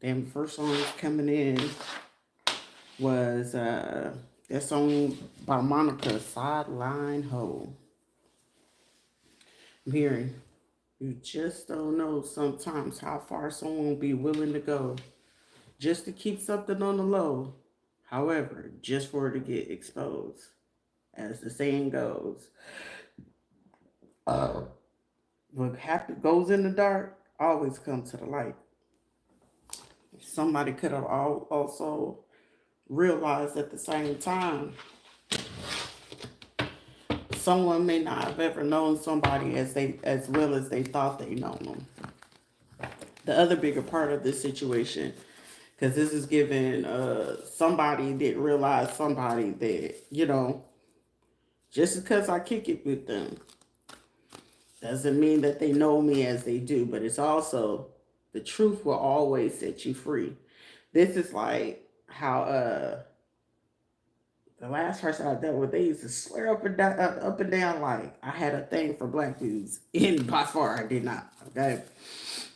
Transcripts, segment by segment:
Damn, the first song coming in was that song by Monica, Sideline Ho. I'm hearing you just don't know sometimes how far someone will be willing to go just to keep something on the low. However, just for it to get exposed. As the saying goes, uh, what goes in the dark always comes to the light. Somebody could have also realized at the same time someone may not have ever known somebody as well as they thought they know them. The other bigger part of this situation, because this is given somebody didn't realize somebody that just because I kick it with them doesn't mean that they know me as they do, but it's also the truth will always set you free. This is like how the last person I dealt with, they used to swear up and down like I had a thing for black dudes. And by far, I did not. Okay,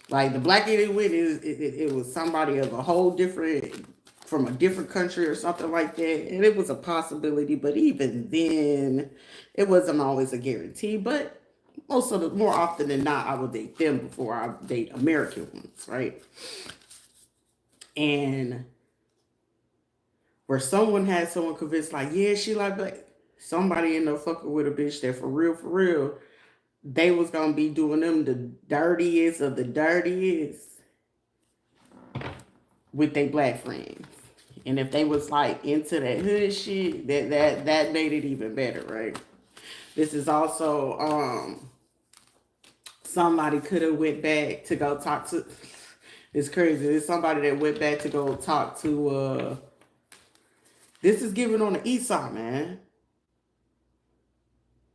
like the black dude it went, it was somebody of a whole different, from a different country or something like that, and it was a possibility. But even then, it wasn't always a guarantee. But more often than not, I would date them before I date American ones, right? And where someone had someone convinced, like, yeah, she like black. Somebody in the fucker with a bitch that for real, they was gonna be doing them the dirtiest of the dirtiest with their black friends. And if they was like into that hood shit, that made it even better, right? This is also somebody could have went back to go talk to. It's crazy. There's somebody that went back to go talk to. This is given on the east side, man.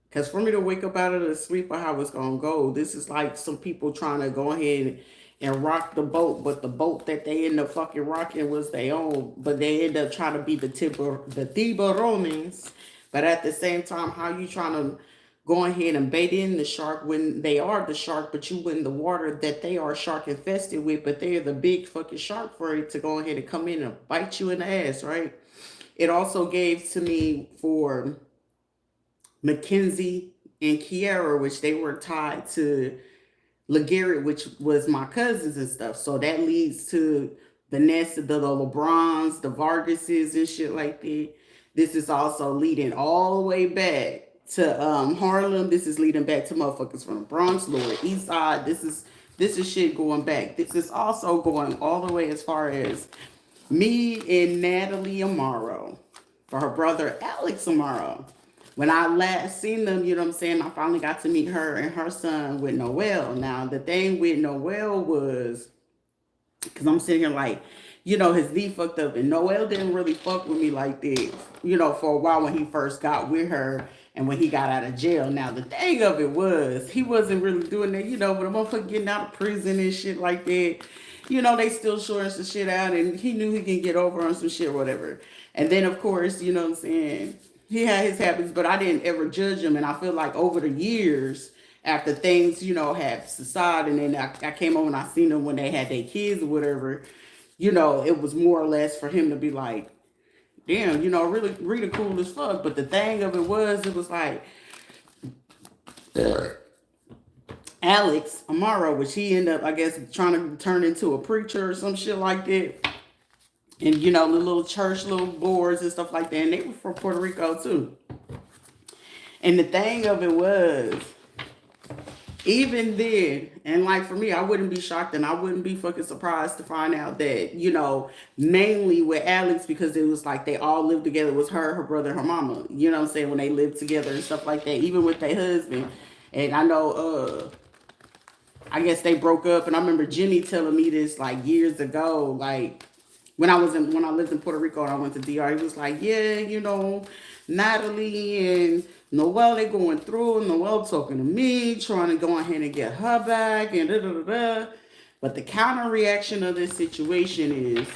Because for me to wake up out of the sleep of how it's going to go, this is like some people trying to go ahead and rock the boat, but the boat that they end up fucking rocking was their own, but they end up trying to be the tiburones. But at the same time, how you trying to go ahead and bait in the shark when they are the shark, but you in the water that they are shark infested with, but they're the big fucking shark for it to go ahead and come in and bite you in the ass, right? It also gave to me for Mackenzie and Kiara, which they were tied to LeGarrette, which was my cousins and stuff. So that leads to the nest of the LeBrons, the Vargases and shit like that. This is also leading all the way back to Harlem. This is leading back to motherfuckers from the Bronx, Lower East Side. This is shit going back. This is also going all the way as far as me and Natalie Amaro for her brother Alex Amaro. When I last seen them, you know what I'm saying, I finally got to meet her and her son with Noel. Now, the thing with Noel was, because I'm sitting here like, his knee fucked up, and Noel didn't really fuck with me like this, for a while when he first got with her and when he got out of jail. Now, the thing of it was, he wasn't really doing that, but a motherfucker getting out of prison and shit like that, they still shorting some shit out, and he knew he can get over on some shit or whatever. And then, of course, you know what I'm saying, he had his habits, but I didn't ever judge him. And I feel like over the years, after things, have subsided, and then I came over and I seen them when they had their kids or whatever, it was more or less for him to be like, damn, really, really cool as fuck. But the thing of it was like, Alex Amaro, which he ended up, I guess, trying to turn into a preacher or some shit like that. And, the little church, little boards and stuff like that. And they were from Puerto Rico, too. And the thing of it was, even then, and like for me, I wouldn't be shocked and I wouldn't be fucking surprised to find out that, mainly with Alex, because it was like they all lived together. It was her brother, her mama. You know what I'm saying? When they lived together and stuff like that, even with their husband. And I know, I guess they broke up. And I remember Jenny telling me this like years ago, like, when I lived in Puerto Rico and I went to DR, he was like, yeah, Natalie and Noel, they going through, Noel talking to me, trying to go ahead and get her back, and da da da da. But the counter reaction of this situation is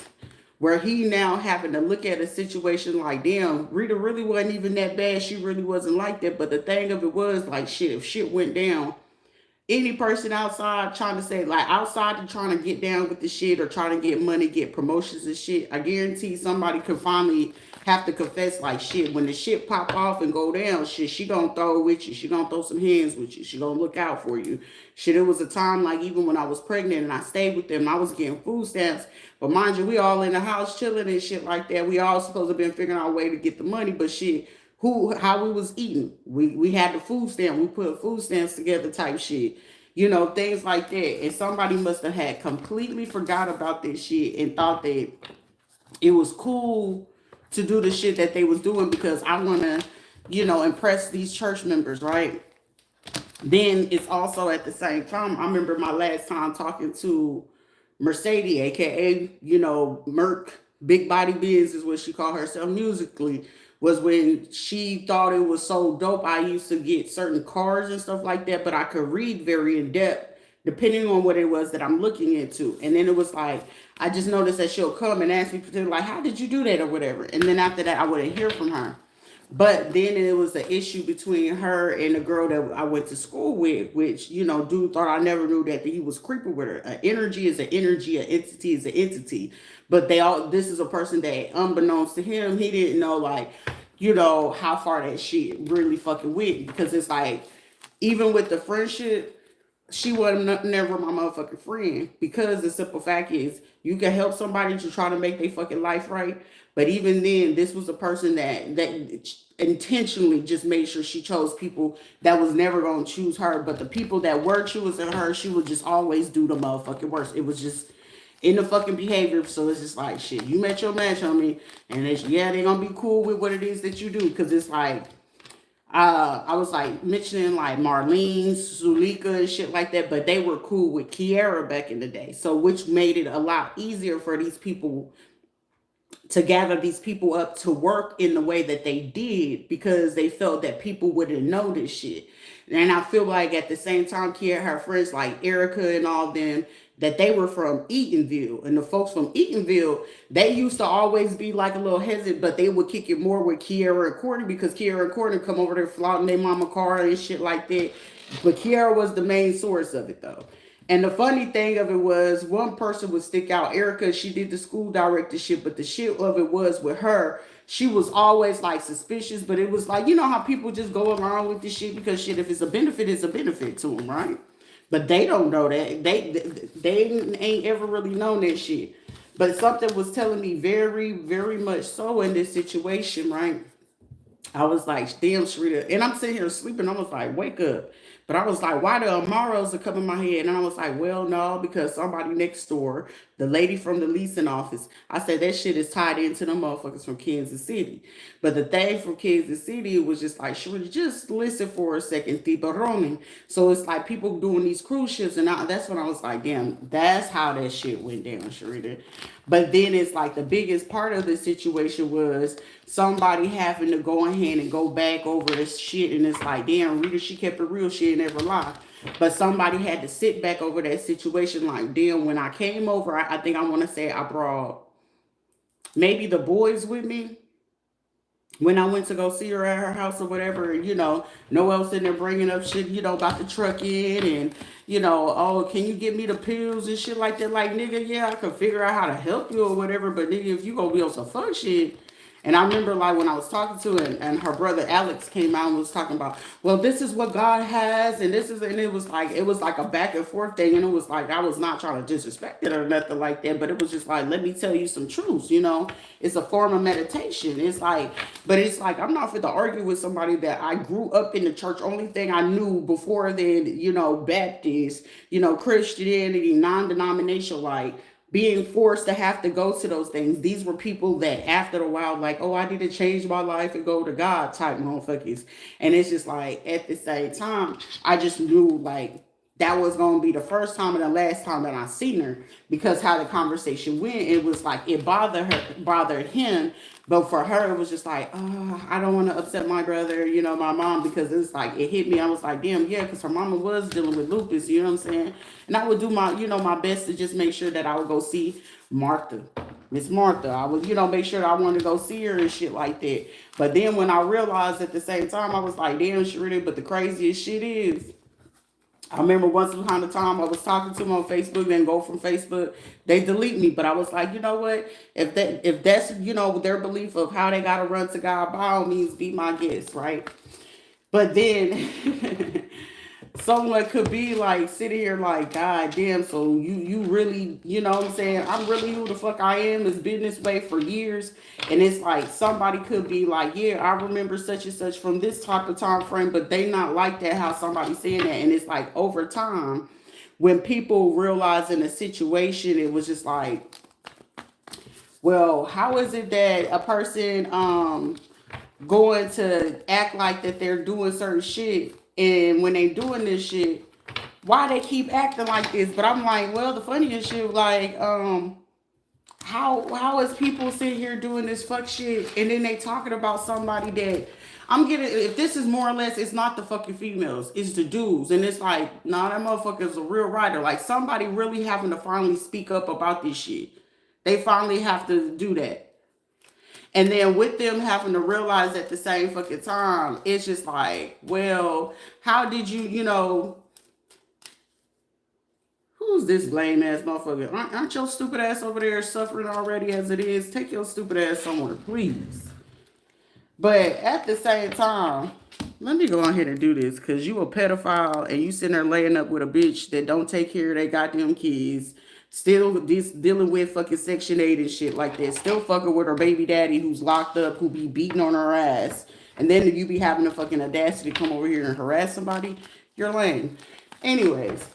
where he now having to look at a situation like, damn, Rita really wasn't even that bad. She really wasn't like that. But the thing of it was, like, shit, if shit went down, any person outside trying to say like outside and trying to get down with the shit or trying to get money, get promotions and shit, I guarantee somebody could finally have to confess like shit. When the shit pop off and go down, shit, she gonna throw it with you. She gonna throw some hands with you. She gonna look out for you. Shit, it was a time like even when I was pregnant and I stayed with them, I was getting food stamps. But mind you, we all in the house chilling and shit like that. We all supposed to been figuring out a way to get the money, but shit, how we was eating. We had the food stamp. We put food stamps together type shit. Things like that. And somebody must have had completely forgot about this shit and thought that it was cool to do the shit that they was doing because I want to, impress these church members, right? Then it's also at the same time, I remember my last time talking to Mercedes, aka, Merc, Big Body Biz is what she called herself musically, was when she thought it was so dope. I used to get certain cards and stuff like that, but I could read very in depth depending on what it was that I'm looking into. And then it was like, I just noticed that she'll come and ask me, like, how did you do that or whatever? And then after that, I wouldn't hear from her. But then it was an issue between her and the girl that I went to school with, which, dude thought I never knew that he was creeping with her. An energy is an energy, an entity is an entity. But this is a person that, unbeknownst to him, he didn't know, like, how far that shit really fucking went. Because it's like, even with the friendship, she wasn't never my motherfucking friend because the simple fact is you can help somebody to try to make their fucking life right. But even then, this was a person that intentionally just made sure she chose people that was never gonna choose her. But the people that were choosing her, she would just always do the motherfucking worst. It was just in the fucking behavior. So it's just like shit. You met your match on me, and they're gonna be cool with what it is that you do because it's like I was like mentioning like Marlene, Zulika, and shit like that, but they were cool with Kiara back in the day. So, which made it a lot easier for these people to gather these people up to work in the way that they did because they felt that people wouldn't know this shit. And I feel like at the same time, Kiara, her friends like Erica and all them, that they were from Eatonville. And the folks from Eatonville, they used to always be like a little hesitant, but they would kick it more with Kiara and Courtney because Kiara and Courtney come over there flaunting their mama car and shit like that. But Kiara was the main source of it though. And the funny thing of it was one person would stick out. Erica, she did the school director shit, but the shit of it was with her, she was always like suspicious, but it was like, how people just go along with this shit because shit, if it's a benefit to them, right? But they don't know that. They ain't ever really known that shit. But something was telling me very, very much so in this situation, right? I was like, damn, Sharita. And I'm sitting here sleeping. I was like, wake up. But I was like, why the Amaros are coming in my head? And I was like, well, no, because somebody next door, the lady from the leasing office, I said that shit is tied into the motherfuckers from Kansas City. But the thing from Kansas City was just like, Sharita, just listen for a second, Tibaroni. So it's like people doing these cruise ships. And that's when I was like, damn, that's how that shit went down, Sharita. But then it's like the biggest part of the situation was somebody having to go ahead and go back over this shit. And it's like, damn, Rita, she kept it real. She never lied. But somebody had to sit back over that situation. Like, damn, when I came over, I think I want to say I brought maybe the boys with me when I went to go see her at her house or whatever, Noel sitting there bringing up shit, about the truck in and, oh, can you get me the pills and shit like that? Like, nigga, yeah, I can figure out how to help you or whatever, but nigga, if you gonna be on some fuck shit. And I remember like when I was talking to her and her brother Alex came out and was talking about, well, this is what God has and this is, and it was like a back and forth thing. And it was like, I was not trying to disrespect it or nothing like that, but it was just like, let me tell you some truths, it's a form of meditation. It's like, but it's like, I'm not fit to argue with somebody that I grew up in the church. Only thing I knew before then, Baptist, Christianity, non-denominational, like, being forced to have to go to those things. These were people that after a while, like, oh, I need to change my life and go to God type motherfuckers. And it's just like, at the same time, I just knew like that was going to be the first time and the last time that I seen her because how the conversation went, it was like, it bothered him. But for her, it was just like, oh, I don't want to upset my brother, my mom, because it's like, it hit me. I was like, damn, yeah, because her mama was dealing with lupus, you know what I'm saying? And I would do my best to just make sure that I would go see Miss Martha. I would, make sure that I wanted to go see her and shit like that. But then when I realized at the same time, I was like, damn, Sharita, but the craziest shit is, I remember once upon a time I was talking to them on Facebook, then go from Facebook, they delete me. But I was like, you know what? If that's their belief of how they gotta run to God, by all means be my guest, right? But then someone could be like sitting here like, God damn, so you really, you know what I'm saying? I'm really who the fuck I am. It's been this way for years. And it's like somebody could be like, yeah, I remember such and such from this type of time frame, but they not like that how somebody's saying that. And it's like over time, when people realize in a situation, it was just like, well, how is it that a person going to act like that they're doing certain shit, and when they doing this shit, why they keep acting like this? But I'm like, well, the funniest shit, like, how is people sitting here doing this fuck shit, and then they talking about somebody that I'm getting, if this is more or less, it's not the fucking females, it's the dudes. And it's like, nah, that motherfucker is a real writer. Like, somebody really having to finally speak up about this shit. They finally have to do that. And then with them having to realize at the same fucking time, it's just like, well, how did who's this lame ass motherfucker? Aren't your stupid ass over there suffering already as it is? Take your stupid ass somewhere, please. But at the same time, let me go ahead and do this, because you a pedophile and you sitting there laying up with a bitch that don't take care of their goddamn kids. Still dealing with fucking Section 8 and shit like that. Still fucking with her baby daddy who's locked up, who be beating on her ass. And then you be having the fucking audacity to come over here and harass somebody. You're lame. Anyways,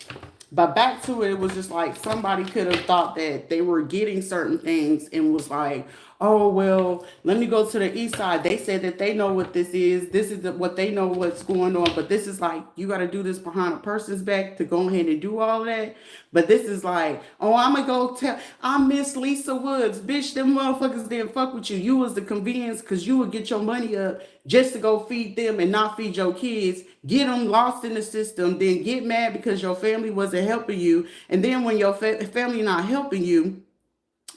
but back to it, it was just like somebody could have thought that they were getting certain things and was like, oh, well, let me go to the east side. They said that they know what this is. This is what they know what's going on. But this is like, you got to do this behind a person's back to go ahead and do all that. But this is like, oh, I'm going to go tell, I miss Lisa Woods. Bitch, them motherfuckers didn't fuck with you. You was the convenience, because you would get your money up just to go feed them and not feed your kids. Get them lost in the system. Then get mad because your family wasn't helping you. And then when your family not helping you,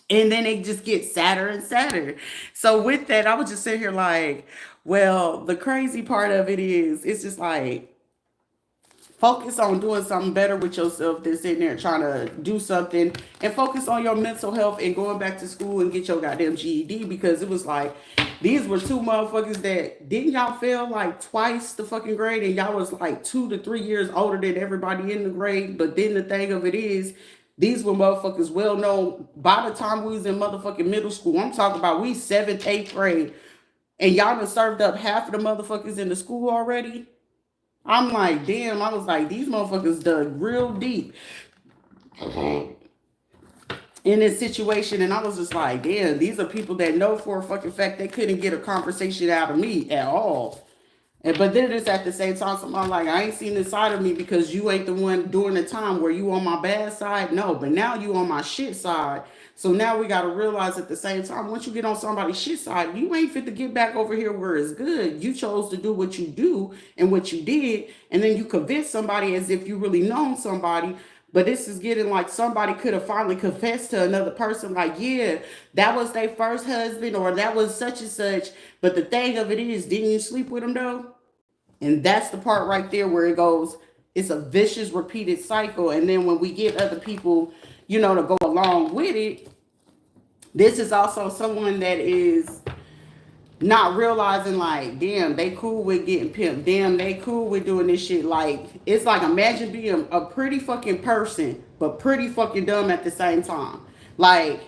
and then they just get sadder and sadder. So with that, I was just sitting here like, well, the crazy part of it is, it's just like, focus on doing something better with yourself than sitting there trying to do something, and focus on your mental health and going back to school and get your goddamn GED, because it was like, these were two motherfuckers that, didn't y'all fail like twice the fucking grade, and y'all was like 2 to 3 years older than everybody in the grade. But then the thing of it is, these were motherfuckers well known by the time we was in motherfucking middle school. I'm talking about we 7th, 8th grade. And y'all done served up half of the motherfuckers in the school already. I'm like, damn, I was like, these motherfuckers dug real deep in this situation. And I was just like, damn, these are people that know for a fucking fact they couldn't get a conversation out of me at all. But then it's at the same time, somebody like, I ain't seen this side of me because you ain't the one during the time where you on my bad side. No, but now you on my shit side. So now we got to realize at the same time, once you get on somebody's shit side, you ain't fit to get back over here where it's good. You chose to do what you do and what you did. And then you convince somebody as if you really known somebody. But this is getting like somebody could have finally confessed to another person, like, yeah, that was their first husband, or that was such and such. But the thing of it is, didn't you sleep with him though? And that's the part right there where it goes, it's a vicious repeated cycle. And then when we get other people, to go along with it, this is also someone that is not realizing like, damn, they cool with getting pimped. Damn, they cool with doing this shit. Like, it's like, imagine being a pretty fucking person, but pretty fucking dumb at the same time. Like,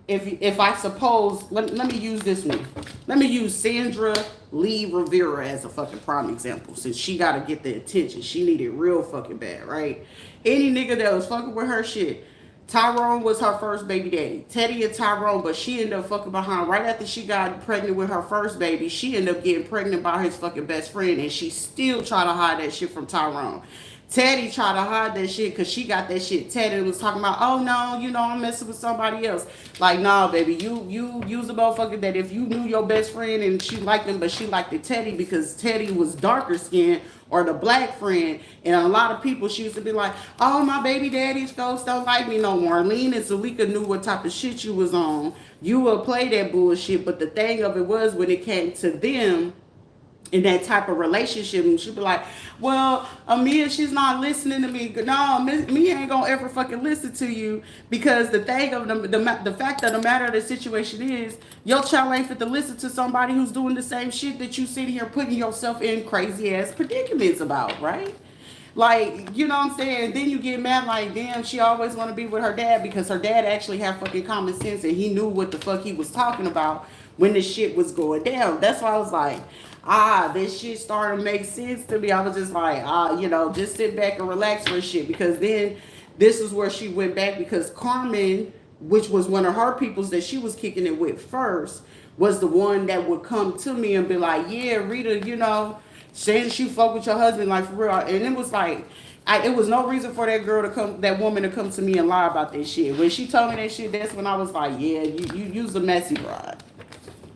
if I suppose, let me use this one. Let me use Sandra Lee Rivera as a fucking prime example, since she got to get the attention. She needed real fucking bad, right? Any nigga that was fucking with her shit. Tyrone was her first baby daddy. Teddy and Tyrone, but she ended up fucking behind. Right after she got pregnant with her first baby, she ended up getting pregnant by his fucking best friend, and she still tried to hide that shit from Tyrone. Teddy tried to hide that shit because she got that shit. Teddy was talking about, oh no, I'm messing with somebody else. Like, nah, baby, you use a motherfucker that if you knew your best friend and she liked him, but she liked the Teddy because Teddy was darker skinned, or the black friend. And a lot of people, she used to be like, oh, my baby daddy's folks don't like me no more. Lean and Zalika knew what type of shit you was on. You would play that bullshit. But the thing of it was, when it came to them, in that type of relationship, and she'd be like, well, Mia, she's not listening to me. No, Mia ain't gonna ever fucking listen to you, because the thing of the fact of the matter of the situation is, your child ain't fit to listen to somebody who's doing the same shit that you sitting here putting yourself in crazy ass predicaments about, right? Like, you know what I'm saying? Then you get mad like, damn, she always want to be with her dad, because her dad actually had fucking common sense and he knew what the fuck he was talking about when this shit was going down. That's why I was like, this shit started to make sense to me. I was just like, just sit back and relax for shit. Because then this is where she went back, because Carmen, which was one of her peoples that she was kicking it with first, was the one that would come to me and be like, yeah, Rita, saying she fuck with your husband, like, for real. And it was like, it was no reason for that woman to come to me and lie about that shit. When she told me that shit, that's when I was like, yeah, you use the messy bride.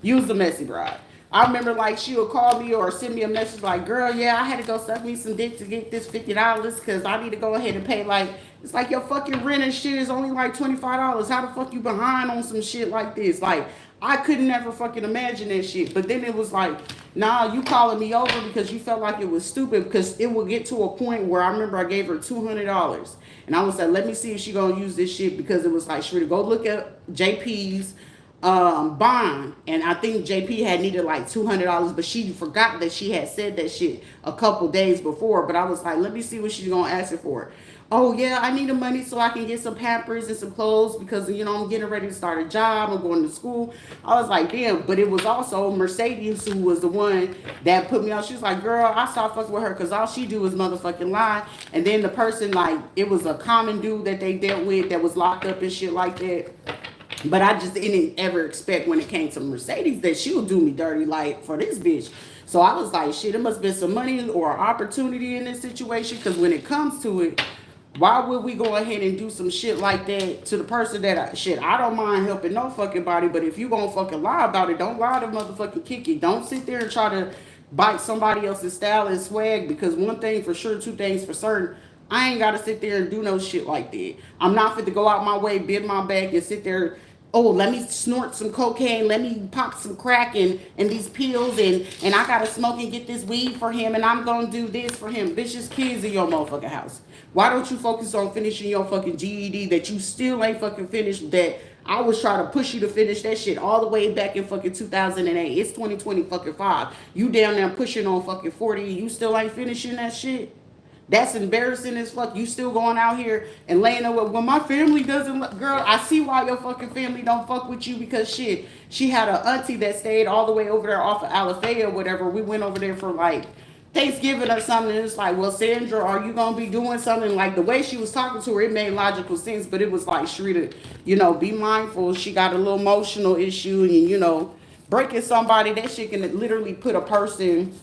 Use the messy bride. I remember, like, she would call me or send me a message like, girl, yeah, I had to go suck me some dick to get this $50 because I need to go ahead and pay, like, it's like your fucking rent and shit is only like $25. How the fuck you behind on some shit like this? Like, I could never fucking imagine that shit. But then it was like, nah, you calling me over because you felt like it was stupid, because it would get to a point where I remember I gave her $200. And I was like, let me see if she gonna use this shit, because it was like, she would go look at JP's bond, and I think JP had needed like $200, but she forgot that she had said that shit a couple days before. But I was like, let me see what she's gonna ask her for. Oh yeah, I need the money so I can get some Pampers and some clothes, because I'm getting ready to start a job, I'm going to school. I was like, damn. But it was also Mercedes who was the one that put me on. She was like, girl, I stopped fucking with her because all she do is motherfucking lie. And then the person, like, it was a common dude that they dealt with that was locked up and shit like that. But I just didn't ever expect, when it came to Mercedes, that she would do me dirty like for this bitch. So I was like, shit, it must be some money or opportunity in this situation. Because when it comes to it, why would we go ahead and do some shit like that to the person that I don't mind helping no fucking body. But if you gonna fucking lie about it, don't lie to motherfucking kick it. Don't sit there and try to bite somebody else's style and swag. Because one thing for sure, two things for certain, I ain't gotta sit there and do no shit like that. I'm not fit to go out my way, bend my back, and sit there. Oh, let me snort some cocaine, let me pop some crack and these pills, and I gotta smoke and get this weed for him, and I'm gonna do this for him. Bitch, there's kids in your motherfucking house. Why don't you focus on finishing your fucking GED that you still ain't fucking finished, that I was trying to push you to finish that shit all the way back in fucking 2008. It's 2020 fucking 5. You down there pushing on fucking 40, you still ain't finishing that shit? That's embarrassing as fuck. You still going out here and laying over. Well, my family doesn't. Girl, I see why your fucking family don't fuck with you, because shit, she had an auntie that stayed all the way over there off of Alafaya or whatever. We went over there for like Thanksgiving or something. And it's like, well, Sandra, are you gonna be doing something? Like, the way she was talking to her, it made logical sense. But it was like, Sharita, be mindful. She got a little emotional issue, and breaking somebody, that shit can literally put a person.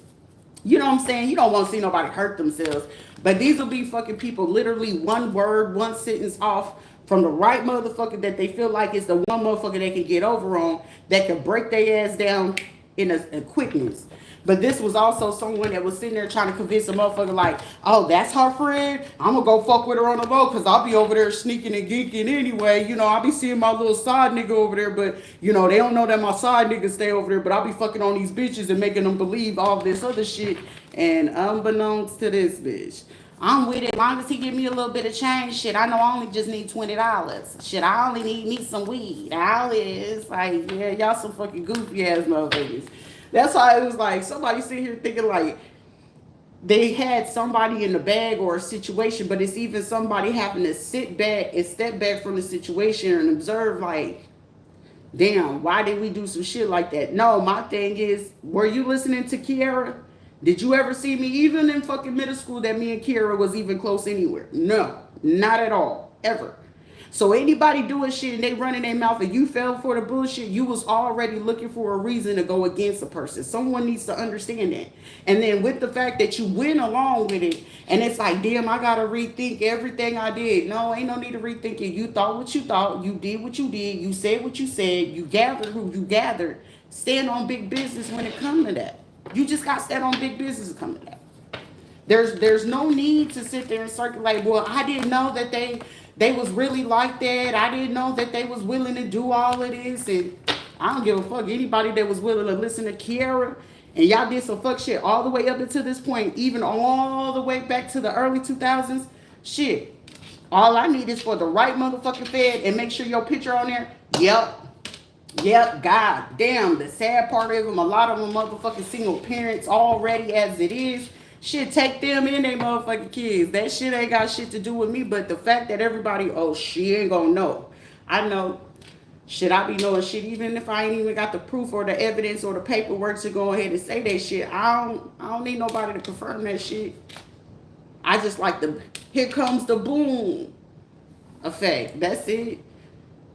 You know what I'm saying? You don't want to see nobody hurt themselves. But these will be fucking people literally one word, one sentence off from the right motherfucker that they feel like is the one motherfucker they can get over on, that can break their ass down in a quickness. But this was also someone that was sitting there trying to convince a motherfucker like, oh, that's her friend? I'm going to go fuck with her on the low, because I'll be over there sneaking and geeking anyway. I'll be seeing my little side nigga over there, but, they don't know that my side nigga stay over there, but I'll be fucking on these bitches and making them believe all this other shit. And unbeknownst to this bitch, I'm with it. As long as he give me a little bit of change, shit, I know I only just need $20. Shit, I only need me some weed. It's like, yeah, y'all some fucking goofy ass motherfuckers. That's why it was like, somebody sitting here thinking like they had somebody in the bag or a situation, but it's even somebody having to sit back and step back from the situation and observe like, damn, why did we do some shit like that? No, my thing is, were you listening to Kiara? Did you ever see me, even in fucking middle school, that me and Kiara was even close anywhere? No, not at all, ever. So anybody doing shit and they running their mouth and you fell for the bullshit, you was already looking for a reason to go against a person. Someone needs to understand that. And then with the fact that you went along with it, and it's like, damn, I gotta rethink everything I did. No, ain't no need to rethink it. You thought what you thought, you did what you did, you said what you said, you gathered who you gathered. Stand on big business when it comes to that. You just got to stand on big business to come to that. There's no need to sit there and circulate, well, I didn't know that they was really like that. I didn't know that they was willing to do all of this. And I don't give a fuck. Anybody that was willing to listen to Kiara and y'all did some fuck shit all the way up until this point, even all the way back to the early 2000s, shit. All I need is for the right motherfucking Fed and make sure your picture on there. Yep. Yep. God damn. The sad part of them, a lot of them motherfucking single parents already as it is. Shit, take them and they motherfucking kids. That shit ain't got shit to do with me. But the fact that everybody, oh, she ain't gonna know. I know. Should I be knowing shit even if I ain't even got the proof or the evidence or the paperwork to go ahead and say that shit? I don't need nobody to confirm that shit. I just like the here comes the boom effect. That's it.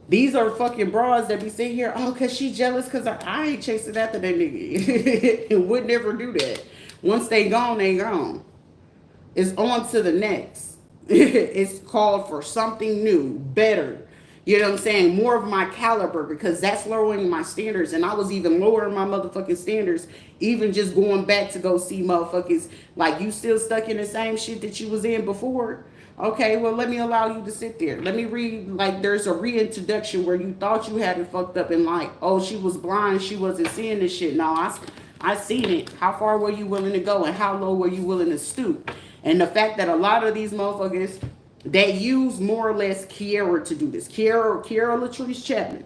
These are fucking bras that be sitting here, oh, cause she jealous cause I ain't chasing after that nigga. And would never do that. Once they gone, they gone. It's on to the next. It's called for something new, better. You know what I'm saying? More of my caliber because that's lowering my standards. And I was even lowering my motherfucking standards, even just going back to go see motherfuckers like you still stuck in the same shit that you was in before. Okay, well, let me allow you to sit there. Let me read, like, there's a reintroduction where you thought you had it fucked up and like, oh, she was blind, she wasn't seeing this shit. No, I seen it. How far were you willing to go and how low were you willing to stoop? And the fact that a lot of these motherfuckers, they use more or less Kiara to do this. Kiara Latrice Chapman.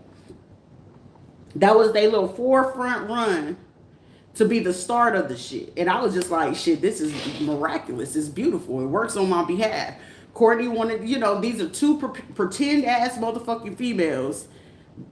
That was their little forefront run to be the start of the shit. And I was just like, shit, this is miraculous. It's beautiful. It works on my behalf. Courtney wanted, these are two pretend ass motherfucking females.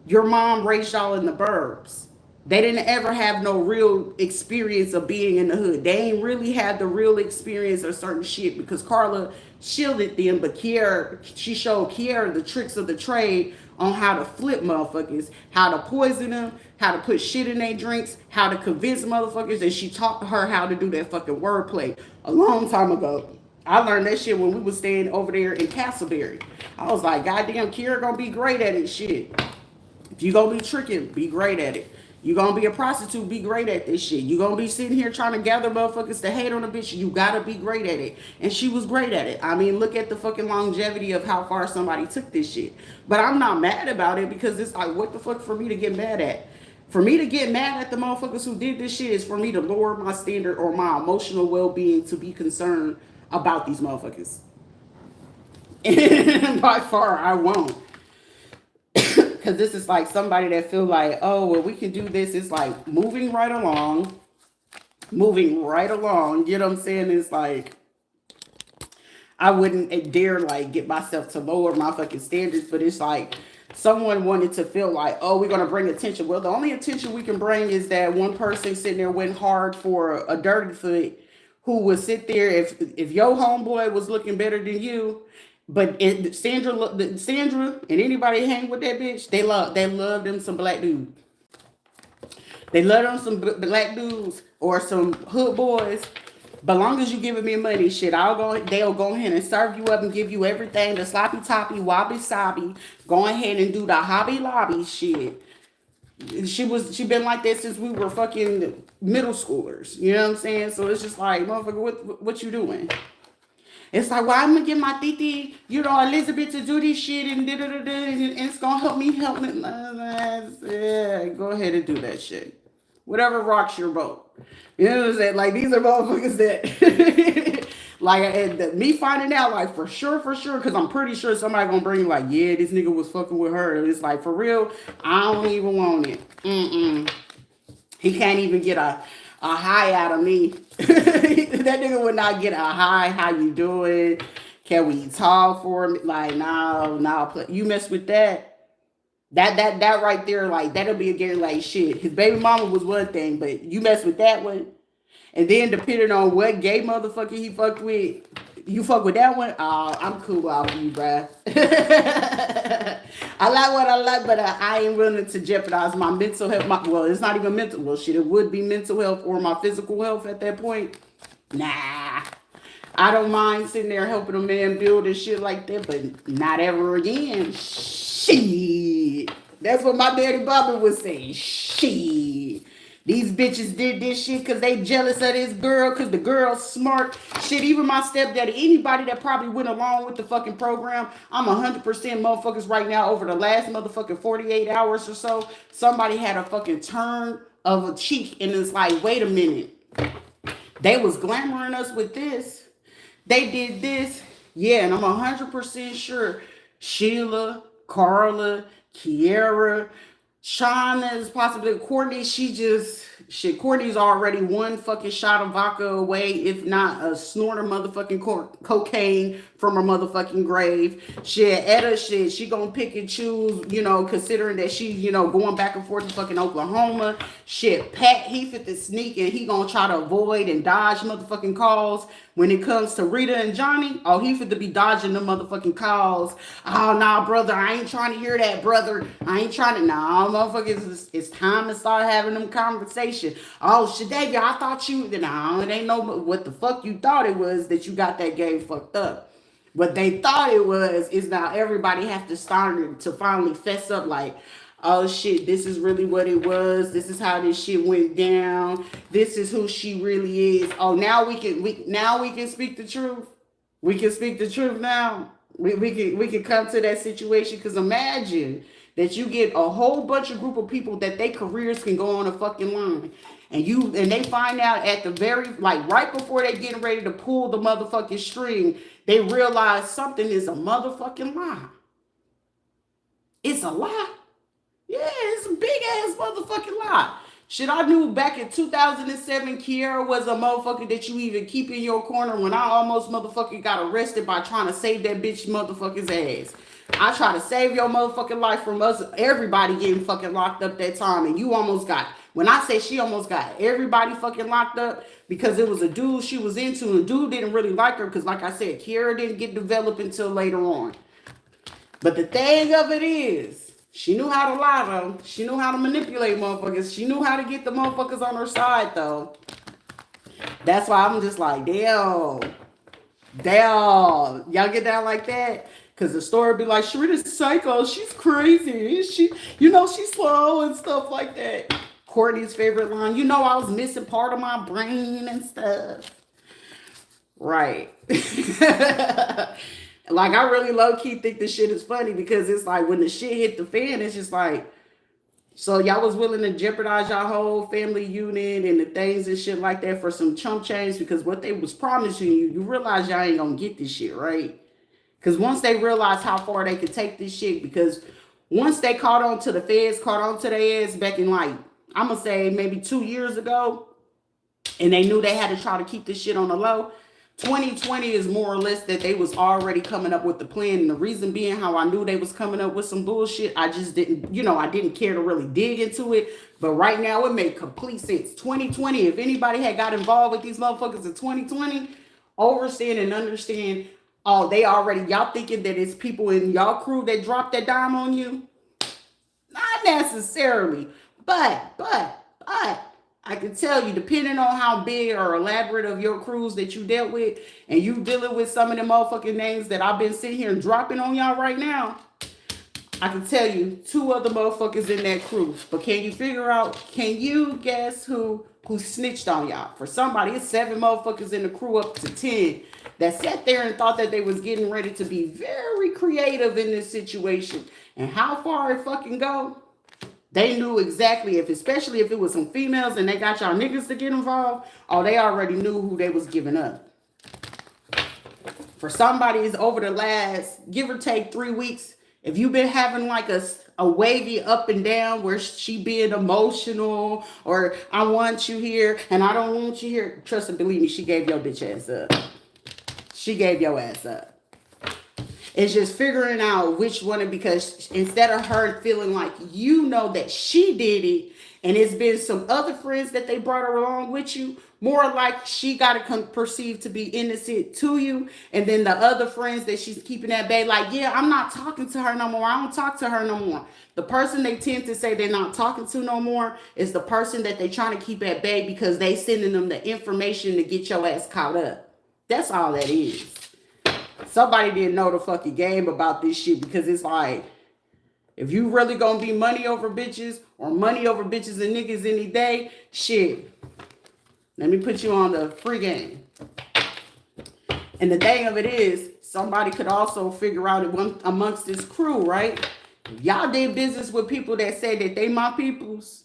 Your mom raised y'all in the burbs. They didn't ever have no real experience of being in the hood. They ain't really had the real experience of certain shit because Carla shielded them, but she showed Kiara the tricks of the trade on how to flip motherfuckers, how to poison them, how to put shit in their drinks, how to convince motherfuckers, and she taught her how to do that fucking wordplay a long time ago. I learned that shit when we was staying over there in Castleberry. I was like, goddamn, Kiara gonna be great at it, shit. If you gonna be tricking, be great at it. You gonna be a prostitute, be great at this shit. You gonna be sitting here trying to gather motherfuckers to hate on a bitch, you gotta be great at it. And she was great at it. I mean, look at the fucking longevity of how far somebody took this shit. But I'm not mad about it because it's like, what the fuck for me to get mad at? For me to get mad at the motherfuckers who did this shit is for me to lower my standard or my emotional well-being to be concerned about these motherfuckers. And by far, I won't. Because this is like somebody that feel like, oh, well, we can do this. It's like moving right along. You know what I'm saying? It's like, I wouldn't dare like get myself to lower my fucking standards, but it's like someone wanted to feel like, oh, we're going to bring attention. Well, the only attention we can bring is that one person sitting there went hard for a dirty foot who would sit there if your homeboy was looking better than you. But Sandra and anybody hang with that bitch, they love them some black dudes. They love them some black dudes or some hood boys. But long as you giving me money, shit, they'll go ahead and serve you up and give you everything, the sloppy toppy, wobbly sobby. Go ahead and do the hobby lobby shit. She been like that since we were fucking middle schoolers. You know what I'm saying? So it's just like, motherfucker, what you doing? It's like, well, I'm gonna get my titi, Elizabeth to do this shit and and it's gonna help me. Yeah, go ahead and do that shit. Whatever rocks your boat. You know what I'm saying? Like, these are motherfuckers that, like, me finding out, like, for sure, because I'm pretty sure somebody gonna bring, like, yeah, this nigga was fucking with her. And it's like, for real, I don't even want it. He can't even get a high out of me. That nigga would not get a high. How you doing? Can we talk for me? Like, no. You mess with that. That right there, like, that'll be a Gary like shit. His baby mama was one thing, but you mess with that one. And then depending on what gay motherfucker he fucked with, you fuck with that one, I'm cool out for you, bruh. I like what I like, but I ain't willing to jeopardize my mental health. Well, it's not even mental. Well, shit, it would be mental health or my physical health at that point. Nah. I don't mind sitting there helping a man build and shit like that, but not ever again. Shit. That's what my daddy Bobby would say. Shit. These bitches did this shit because they jealous of this girl because the girl's smart. Shit, even my stepdaddy, anybody that probably went along with the fucking program, I'm 100% motherfuckers right now over the last motherfucking 48 hours or so. Somebody had a fucking turn of a cheek, and it's like, wait a minute. They was glamoring us with this. They did this. Yeah, and I'm 100% sure Sheila, Carla, Kiera, Shauna is possibly Courtney. Courtney's already one fucking shot of vodka away, if not a snort of motherfucking cocaine from her motherfucking grave. Shit, Etta, she gonna pick and choose, considering that she, going back and forth to fucking Oklahoma. Shit, Pat, he fit the sneak and he gonna try to avoid and dodge motherfucking calls. When it comes to Rita and Johnny, oh, he fit to be dodging the motherfucking calls. Oh, nah, brother, I ain't trying to hear that, brother. I ain't trying to, nah, motherfuckers, it's time to start having them conversation. Oh, Shadavia, I thought you, nah, it ain't no, what the fuck you thought it was that you got that game fucked up. What they thought it was is now everybody have to start to finally fess up like, oh shit, this is really what it was. This is how this shit went down. This is who she really is. Oh, now we can speak the truth. We can speak the truth now. We can come to that situation, because imagine that you get a whole bunch of group of people that their careers can go on a fucking line. And they find out at the very, like right before they getting ready to pull the motherfucking string, they realize something is a motherfucking lie. It's a lie. Yeah, it's a big ass motherfucking lie. Shit, I knew back in 2007, Kiera was a motherfucker that you even keep in your corner when I almost motherfucking got arrested by trying to save that bitch motherfucker's ass. I try to save your motherfucking life from us, everybody getting fucking locked up that time, and you almost got, when I say she almost got everybody fucking locked up because it was a dude she was into, and the dude didn't really like her because, like I said, Kiera didn't get developed until later on. But the thing of it is, she knew how to lie, though. She knew how to manipulate motherfuckers. She knew how to get the motherfuckers on her side, though. That's why I'm just like, damn. Y'all get down like that? Because the story be like, Sharita's psycho. She's crazy. She's slow and stuff like that. Courtney's favorite line, I was missing part of my brain and stuff. Right. Like, I really low-key think this shit is funny, because it's like when the shit hit the fan, it's just like, so y'all was willing to jeopardize your whole family unit and the things and shit like that for some chump change, because what they was promising you realize y'all ain't gonna get this shit, right? Because once they realized how far they could take this shit, because once they caught on to the feds, caught on to their ass back in, like, I'm gonna say maybe 2 years ago, and they knew they had to try to keep this shit on the low, 2020 is more or less that they was already coming up with the plan. And the reason being how I knew they was coming up with some bullshit, I just didn't, I didn't care to really dig into it. But right now it made complete sense. 2020, if anybody had got involved with these motherfuckers in 2020, overstand and understand, oh, they already, y'all thinking that it's people in y'all crew that dropped that dime on you? Not necessarily, but I can tell you, depending on how big or elaborate of your crews that you dealt with, and you dealing with some of the motherfucking names that I've been sitting here and dropping on y'all right now, I can tell you 2 other motherfuckers in that crew. But can you guess who snitched on y'all? For somebody, it's 7 motherfuckers in the crew up to 10 that sat there and thought that they was getting ready to be very creative in this situation. And how far it fucking go? They knew exactly, especially if it was some females and they got y'all niggas to get involved, they already knew who they was giving up. For somebody's over the last, give or take 3 weeks, if you've been having like a wavy up and down where she being emotional, or I want you here and I don't want you here, trust and believe me, she gave your bitch ass up. She gave your ass up. It's just figuring out which one, because instead of her feeling like that she did it, and it's been some other friends that they brought her along with you, more like she got to perceive to be innocent to you, and then the other friends that she's keeping at bay, like, yeah, I'm not talking to her no more. I don't talk to her no more. The person they tend to say they're not talking to no more is the person that they trying to keep at bay, because they sending them the information to get your ass caught up. That's all that is. Somebody didn't know the fucking game about this shit, because it's like, if you really gonna be money over bitches or money over bitches and niggas any day, shit, let me put you on the free game. And the thing of it is, somebody could also figure out amongst this crew, right? If y'all did business with people that say that they my peoples,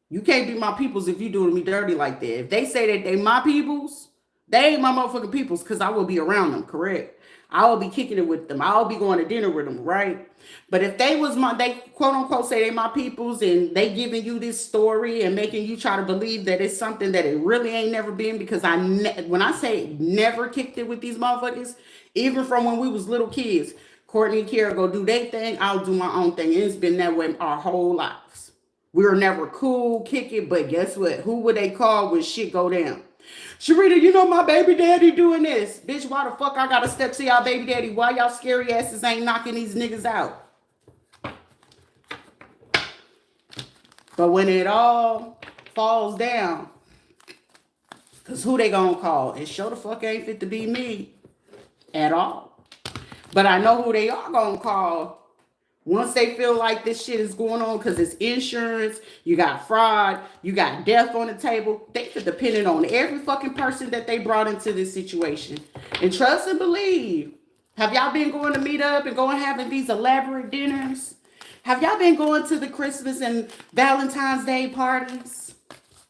You can't be my peoples if you doing me dirty like that. If they say that they my peoples, they ain't my motherfucking peoples because I will be around them, correct? I will be kicking it with them. I'll be going to dinner with them, right? But if they was they quote unquote say they my peoples and they giving you this story and making you try to believe that it's something that it really ain't never been, because when I say never kicked it with these motherfuckers, even from when we was little kids, Courtney and Kara go do their thing, I'll do my own thing. And it's been that way our whole lives. We were never cool, kick it, but guess what? Who would they call when shit go down? Sharita, you know my baby daddy doing this. Bitch, why the fuck I gotta step to y'all baby daddy? Why y'all scary asses ain't knocking these niggas out? But when it all falls down, because who they gonna call? It sure the fuck ain't fit to be me at all. But I know who they are gonna call once they feel like this shit is going on, because it's insurance, you got fraud, you got death on the table. They could depend on every fucking person that they brought into this situation. And trust and believe, have y'all been going to meet up and going having these elaborate dinners? Have y'all been going to the Christmas and Valentine's Day parties?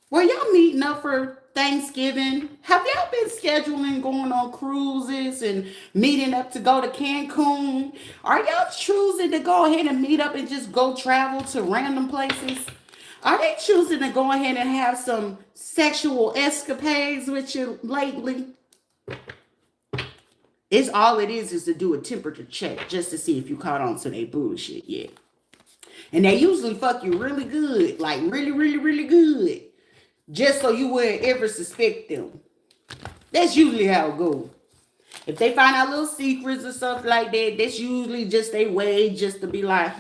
Were y'all meeting up for Thanksgiving? Have y'all been scheduling going on cruises and meeting up to go to Cancun? Are y'all choosing to go ahead and meet up and just go travel to random places? Are they choosing to go ahead and have some sexual escapades with you lately? It's all it is to do a temperature check just to see if you caught on to their bullshit yet. And they usually fuck you really good, like really, really, really good, just so you wouldn't ever suspect them. That's usually how it goes. If they find out little secrets or stuff like that, that's usually just a way just to be like,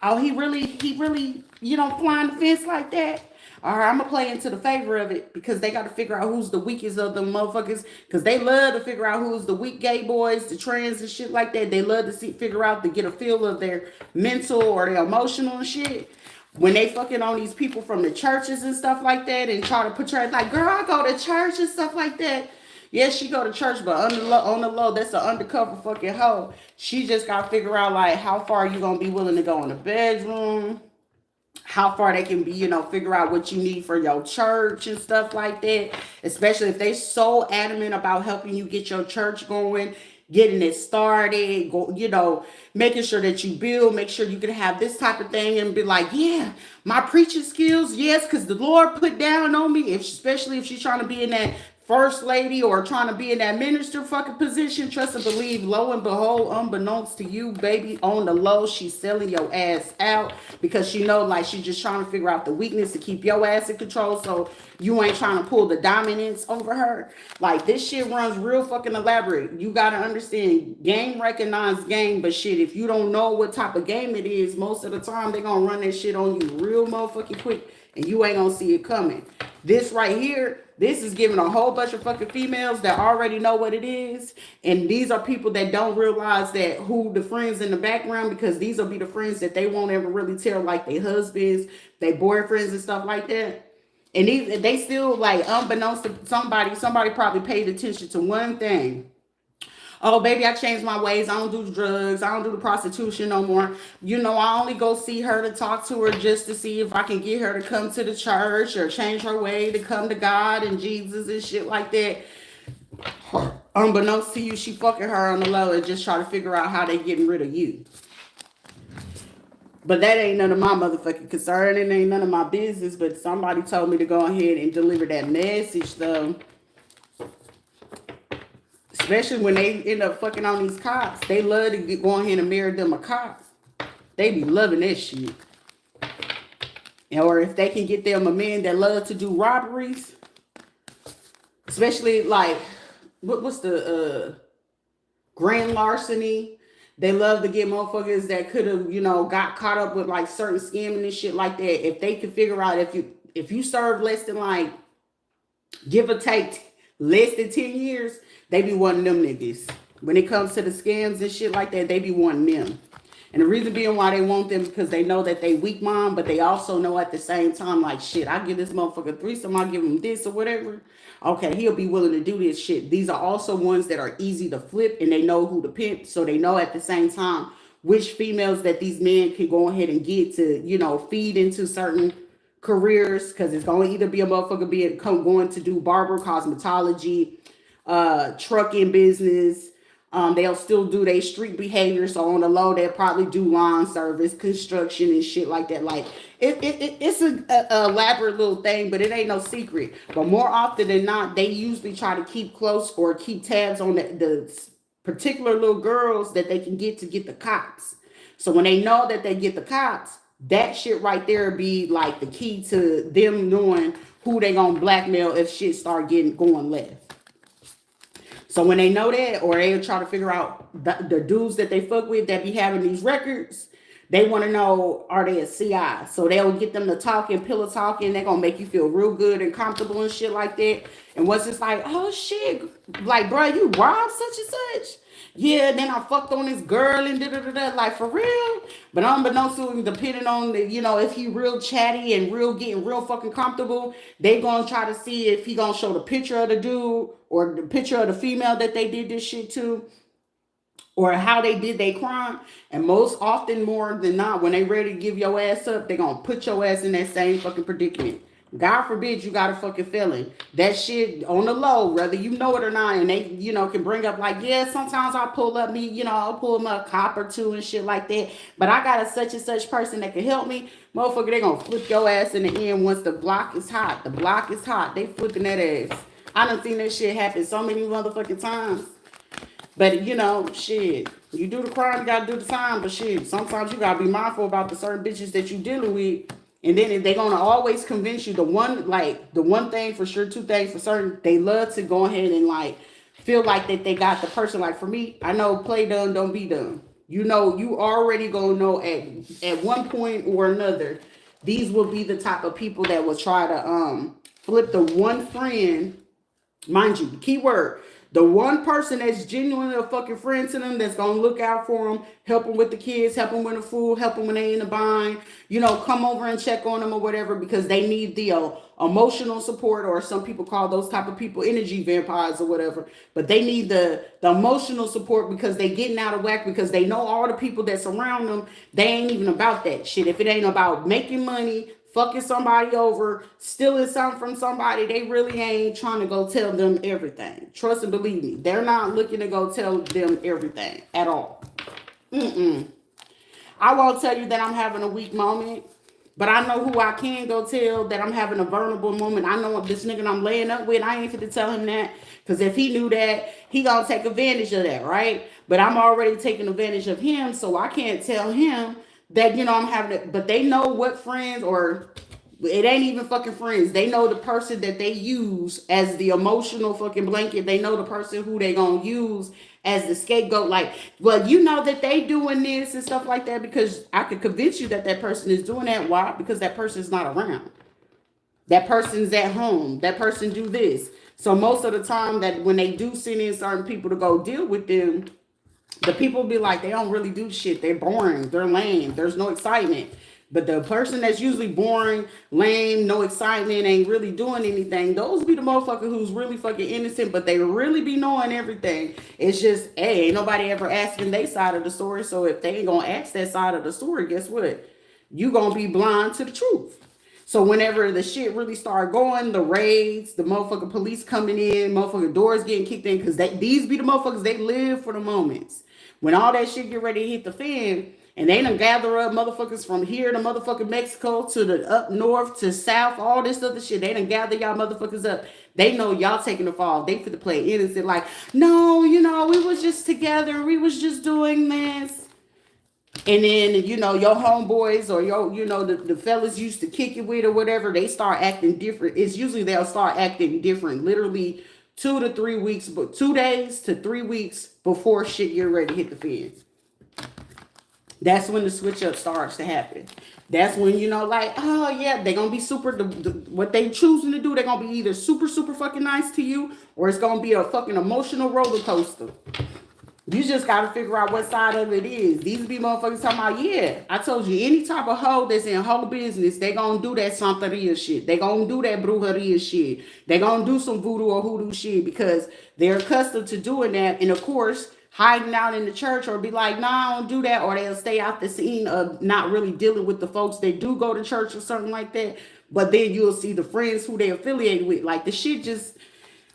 oh, he really, flying the fence like that. All right, I'm going to play into the favor of it, because they got to figure out who's the weakest of them motherfuckers, because they love to figure out who's the weak gay boys, the trans and shit like that. They love to figure out to get a feel of their mental or their emotional and shit. When they fucking on these people from the churches and stuff like that and try to portray like, girl, I go to church and stuff like that. Yes, she go to church, but on the low, that's an undercover fucking hoe. She just got to figure out, like, how far you going to be willing to go in the bedroom, how far they can be, figure out what you need for your church and stuff like that. Especially if they so adamant about helping you get your church going, getting it started, making sure that you build, make sure you can have this type of thing and be like, yeah, my preaching skills, yes, because the Lord put down on me, especially if she's trying to be in that first lady or trying to be in that minister fucking position. Trust and believe, lo and behold, unbeknownst to you, baby, on the low, she's selling your ass out, because she know, like, she's just trying to figure out the weakness to keep your ass in control, so you ain't trying to pull the dominance over her. Like, this shit runs real fucking elaborate. You gotta understand, game recognize game, but shit, if you don't know what type of game it is, most of the time they gonna run that shit on you real motherfucking quick, and you ain't gonna see it coming. This right here, this is giving a whole bunch of fucking females that already know what it is. And these are people that don't realize that who the friends in the background, because these will be the friends that they won't ever really tell, like their husbands, their boyfriends and stuff like that. And they still, like, unbeknownst to somebody probably paid attention to one thing. Oh, baby, I changed my ways. I don't do the drugs. I don't do the prostitution no more. I only go see her to talk to her just to see if I can get her to come to the church or change her way to come to God and Jesus and shit like that. Unbeknownst to you, she fucking her on the low and just try to figure out how they getting rid of you. But that ain't none of my motherfucking concern. It ain't none of my business. But somebody told me to go ahead and deliver that message, though. Especially when they end up fucking on these cops. They love to go ahead and marry them a cop. They be loving that shit. Or if they can get them a man that love to do robberies. Especially like, what's the grand larceny? They love to get motherfuckers that could have, got caught up with like certain scamming and shit like that. If they can figure out if you serve less than, like, give or take less than 10 years, they be wanting them niggas. When it comes to the scams and shit like that, they be wanting them. And the reason being why they want them, because they know that they weak mom, but they also know at the same time, like, shit, I give this motherfucker threesome, I give him this or whatever. Okay, he'll be willing to do this shit. These are also ones that are easy to flip, and they know who to pimp. So they know at the same time which females that these men can go ahead and get to, feed into certain careers, because it's going to either be a motherfucker going to do barber, cosmetology, trucking business. They'll still do their street behavior. So on the low, they'll probably do lawn service, construction, and shit like that. Like it's a elaborate little thing, but it ain't no secret. But more often than not, they usually try to keep close or keep tabs on the particular little girls that they can get to get the cops. So when they know that they get the cops, that shit right there be like the key to them knowing who they gonna blackmail if shit start going left. So when they know that, or they try to figure out the dudes that they fuck with that be having these records, they want to know, are they a CI? So they'll get them to talk and pillow talking. They're going to make you feel real good and comfortable and shit like that. And once it's like, oh shit, like, bro, you robbed such and such? Yeah, then I fucked on this girl and da-da-da-da, like, for real? But unbeknownst to him, depending on, if he real chatty and getting real fucking comfortable, they gonna try to see if he gonna show the picture of the dude or the picture of the female that they did this shit to, or how they did their crime. And most often, more than not, when they ready to give your ass up, they gonna put your ass in that same fucking predicament. God forbid you got a fucking feeling. That shit on the low, whether you know it or not, and they, can bring up like, yeah, sometimes I'll pull up I'll pull them a cop or two and shit like that. But I got a such and such person that can help me. Motherfucker, they gonna flip your ass in the end once the block is hot. The block is hot. They flipping that ass. I done seen that shit happen so many motherfucking times. But, shit, you do the crime, you gotta do the time. But shit, sometimes you gotta be mindful about the certain bitches that you dealing with. And then they're gonna always convince you the one thing for sure, two things for certain, they love to go ahead and like feel like that they got the person. Like for me, I know play done, don't be done. You already gonna know at one point or another, these will be the type of people that will try to flip the one friend, mind you, the key word, the one person that's genuinely a fucking friend to them, that's going to look out for them, help them with the kids, help them with the food, help them when they in the bind, come over and check on them or whatever, because they need the emotional support, or some people call those type of people energy vampires or whatever. But they need the emotional support because they getting out of whack, because they know all the people that surround them, they ain't even about that shit. If it ain't about making money, fucking somebody over, stealing something from somebody, they really ain't trying to go tell them everything. Trust and believe me, they're not looking to go tell them everything at all. I won't tell you that I'm having a weak moment, but I know who I can go tell that I'm having a vulnerable moment. I know this nigga I'm laying up with, I ain't fit to tell him that, because if he knew that, he gonna take advantage of that, right? But I'm already taking advantage of him, so I can't tell him that, I'm having it. But they know what friends, or it ain't even fucking friends. They know the person that they use as the emotional fucking blanket. They know the person who they gonna use as the scapegoat. Like, well, you know that they doing this and stuff like that, because I could convince you that person is doing that. Why? Because that person's not around. That person's at home. That person do this. So most of the time that when they do send in certain people to go deal with them, the people be like, they don't really do shit. They're boring. They're lame. There's no excitement. But the person that's usually boring, lame, no excitement, ain't really doing anything, those be the motherfucker who's really fucking innocent, but they really be knowing everything. It's just, hey, ain't nobody ever asking their side of the story. So if they ain't gonna ask that side of the story, guess what? You gonna be blind to the truth. So whenever the shit really start going, the raids, the motherfucking police coming in, motherfucking doors getting kicked in, because these be the motherfuckers, they live for the moments. When all that shit get ready to hit the fan, and they done gather up motherfuckers from here to motherfucking Mexico to the up north to south, all this other shit, they done gather y'all motherfuckers up. They know y'all taking the fall. They fit to play innocent, like, no, we was just together. We was just doing this. And then, your homeboys or the fellas used to kick it with or whatever, they start acting different. It's usually they'll start acting different, literally 2 to 3 weeks, but 2 days to 3 weeks before shit get ready to hit the fan. That's when the switch up starts to happen. That's when, like, oh yeah, they're going to be super, what they choosing to do, they're going to be either super, super fucking nice to you, or it's going to be a fucking emotional roller coaster. You just got to figure out what side of it is. These be motherfuckers talking about, yeah, I told you, any type of hoe that's in whole business, they going to do that santeria shit. They going to do that brujeria shit. They going to do some voodoo or hoodoo shit because they're accustomed to doing that. And of course, hiding out in the church or be like, nah, I don't do that. Or they'll stay out the scene of not really dealing with the folks that do go to church or something like that. But then you'll see the friends who they affiliated with. Like the shit just,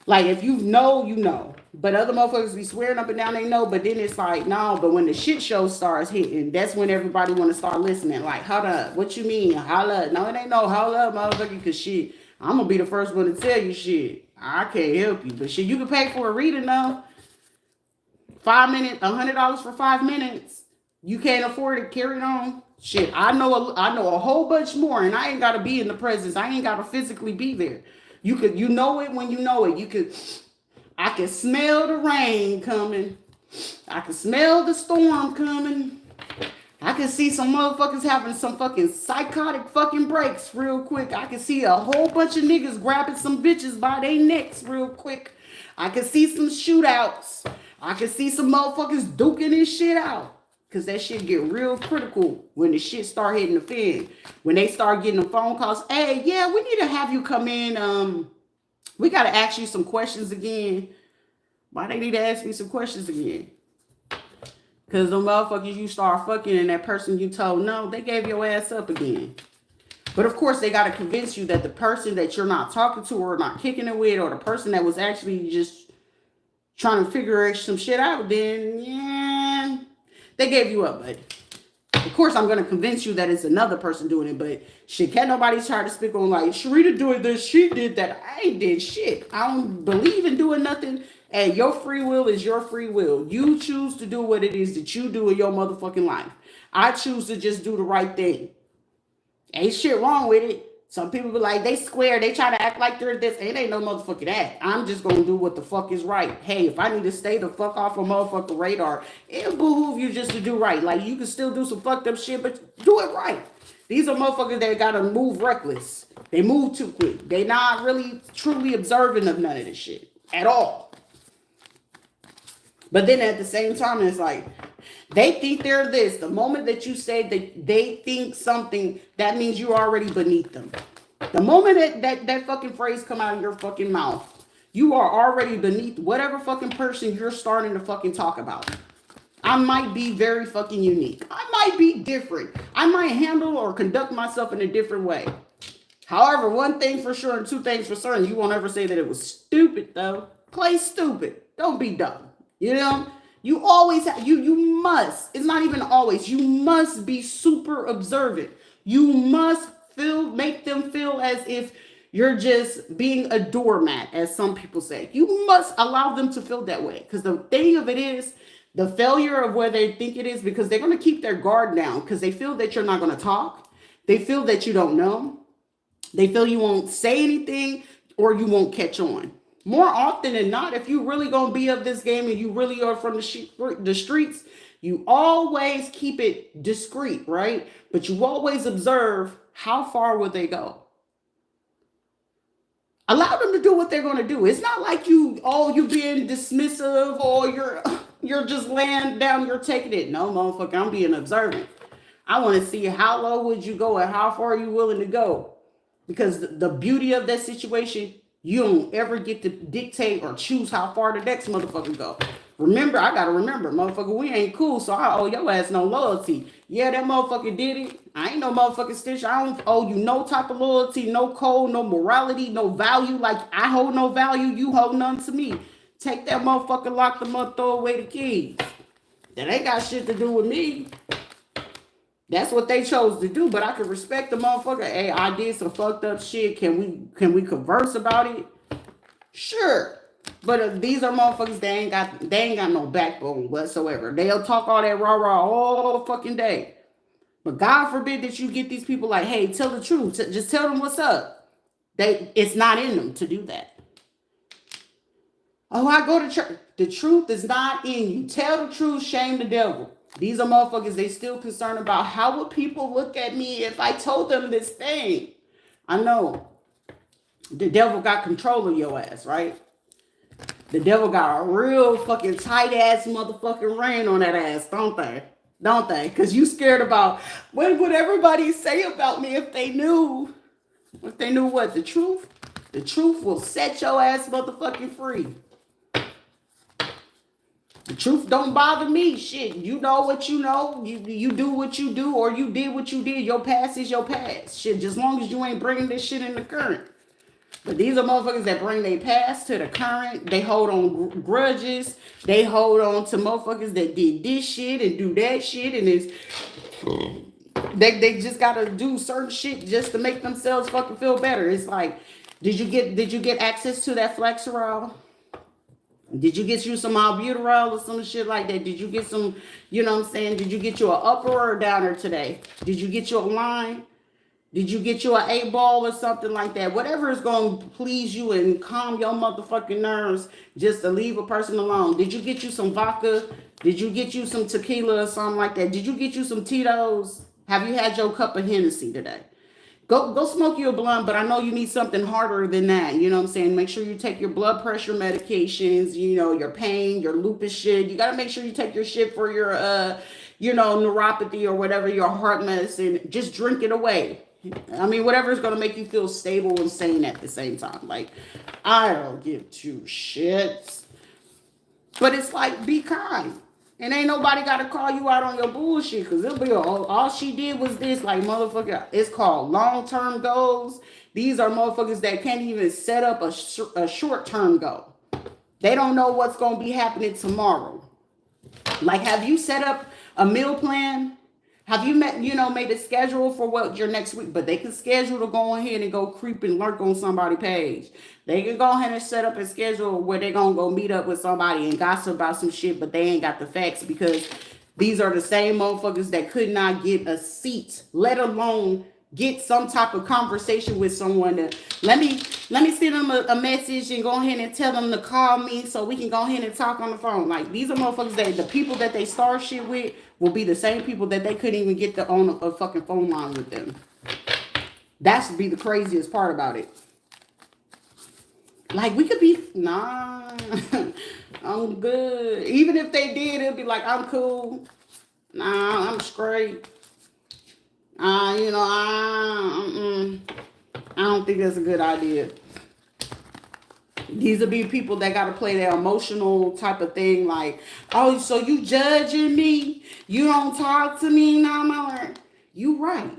like if you know, you know. But other motherfuckers be swearing up and down they know. But then it's like, no, but when the shit show starts hitting, that's when everybody want to start listening. Like, hold up, what you mean? Holla. No, it ain't no holla, motherfucker, because shit, I'm going to be the first one to tell you shit. I can't help you. But shit, you can pay for a Rita now. 5 minutes, $100 for 5 minutes. You can't afford it, carry it on. Shit, I know a whole bunch more, and I ain't gotta be in the presence. I ain't gotta physically be there. You know it when you know it. I can smell the rain coming. I can smell the storm coming. I can see some motherfuckers having some fucking psychotic fucking breaks real quick. I can see a whole bunch of niggas grabbing some bitches by their necks real quick. I can see some shootouts. I can see some motherfuckers duking this shit out. Because that shit get real critical when the shit start hitting the fan. When they start getting the phone calls. Hey, yeah, we need to have you come in. We got to ask you some questions again. Why they need to ask me some questions again? Because the motherfuckers you start fucking and that person you told no, they gave your ass up again. But of course, they got to convince you that the person that you're not talking to or not kicking it with, or the person that was actually just trying to figure some shit out, then yeah, they gave you up, buddy. Of course, I'm going to convince you that it's another person doing it, but shit, can't nobody try to speak on like, Rita doing this, she did that. I ain't did shit. I don't believe in doing nothing. And your free will is your free will. You choose to do what it is that you do in your motherfucking life. I choose to just do the right thing. Ain't shit wrong with it. Some people be like, they square, they try to act like they're this. It ain't no motherfucking act. I'm just gonna do what the fuck is right. Hey, if I need to stay the fuck off a motherfucking radar, it'll behoove you just to do right. Like, you can still do some fucked up shit, but do it right. These are motherfuckers that gotta move reckless. They move too quick. They not really truly observant of none of this shit at all. But then at the same time, it's like, they think they're this. The moment that you say that they think something, that means you're already beneath them. The moment that fucking phrase come out of your fucking mouth, you are already beneath whatever fucking person you're starting to fucking talk about. I might be very fucking unique. I might be different. I might handle or conduct myself in a different way. However, one thing for sure and two things for certain, you won't ever say that it was stupid though. Play stupid. Don't be dumb. You know? You always have, you must, it's not even always, you must be super observant. You must make them feel as if you're just being a doormat, as some people say. You must allow them to feel that way. Because the thing of it is, the failure of where they think it is, because they're going to keep their guard down because they feel that you're not going to talk. They feel that you don't know. They feel you won't say anything or you won't catch on. More often than not, if you really gonna be of this game and you really are from the streets, you always keep it discreet, right? But you always observe how far will they go. Allow them to do what they're gonna do. It's not like you being dismissive or you're just laying down, you're taking it. No, motherfucker, I'm being observant. I want to see how low would you go and how far are you willing to go. Because the beauty of that situation, you don't ever get to dictate or choose how far the next motherfucker go. Remember, I gotta remember, motherfucker, we ain't cool, so I owe your ass no loyalty. Yeah, that motherfucker did it. I ain't no motherfucking stitch. I don't owe you no type of loyalty, no code, no morality, no value. Like, I hold no value, you hold none to me. Take that motherfucker, lock them up, throw away the keys. That ain't got shit to do with me. That's what they chose to do, but I can respect the motherfucker. Hey, I did some fucked up shit. Can we converse about it? Sure. But these are motherfuckers, they ain't got no backbone whatsoever. They'll talk all that rah-rah all fucking day. But God forbid that you get these people like, hey, tell the truth. Just tell them what's up. It's not in them to do that. Oh, I go to church. The truth is not in you. Tell the truth, shame the devil. These are motherfuckers, they still concerned about how would people look at me if I told them this thing. I know. The devil got control of your ass, right? The devil got a real fucking tight ass motherfucking rein on that ass, don't they? Don't they? Because you scared about what would everybody say about me if they knew. If they knew what? The truth? The truth will set your ass motherfucking free. The truth don't bother me. Shit, you know what you know. You do what you do, or you did what you did. Your past is your past. Shit, just long as you ain't bringing this shit in the current. But these are motherfuckers that bring their past to the current. They hold on grudges. They hold on to motherfuckers that did this shit and do that shit, and it's they just gotta do certain shit just to make themselves fucking feel better. It's like, did you get access to that Flexerol? Did you get you some albuterol or some shit like that? Did you get some, you know what I'm saying? Did you get you an upper or a downer today? Did you get you a line? Did you get you an 8-ball or something like that? Whatever is going to please you and calm your motherfucking nerves just to leave a person alone. Did you get you some vodka? Did you get you some tequila or something like that? Did you get you some Tito's? Have you had your cup of Hennessy today? Go smoke you a blunt, but I know you need something harder than that. You know what I'm saying? Make sure you take your blood pressure medications, your pain, your lupus shit. You got to make sure you take your shit for your, neuropathy or whatever, your heart medicine. Just drink it away. I mean, whatever is going to make you feel stable and sane at the same time. Like, I don't give two shits. But it's like, be kind. And ain't nobody got to call you out on your bullshit, because it'll be all she did was this. Like, motherfucker, it's called long-term goals. These are motherfuckers that can't even set up a short-term goal. They don't know what's going to be happening tomorrow. Like, have you set up a meal plan? Have you made a schedule for what your next week? But they can schedule to go ahead and go creep and lurk on somebody's page. They can go ahead and set up a schedule where they're going to go meet up with somebody and gossip about some shit, but they ain't got the facts, because these are the same motherfuckers that could not get a seat, let alone get some type of conversation with someone. Let me send them a message and go ahead and tell them to call me so we can go ahead and talk on the phone. Like, these are motherfuckers that the people that they start shit with will be the same people that they couldn't even get on a fucking phone line with them. That's be the craziest part about it. Like, we could be, nah, I'm good. Even if they did, it'd be like, I'm cool. Nah, I'm straight. I don't think that's a good idea. These will be people that got to play their emotional type of thing. Like, oh, so you judging me? You don't talk to me now? You right.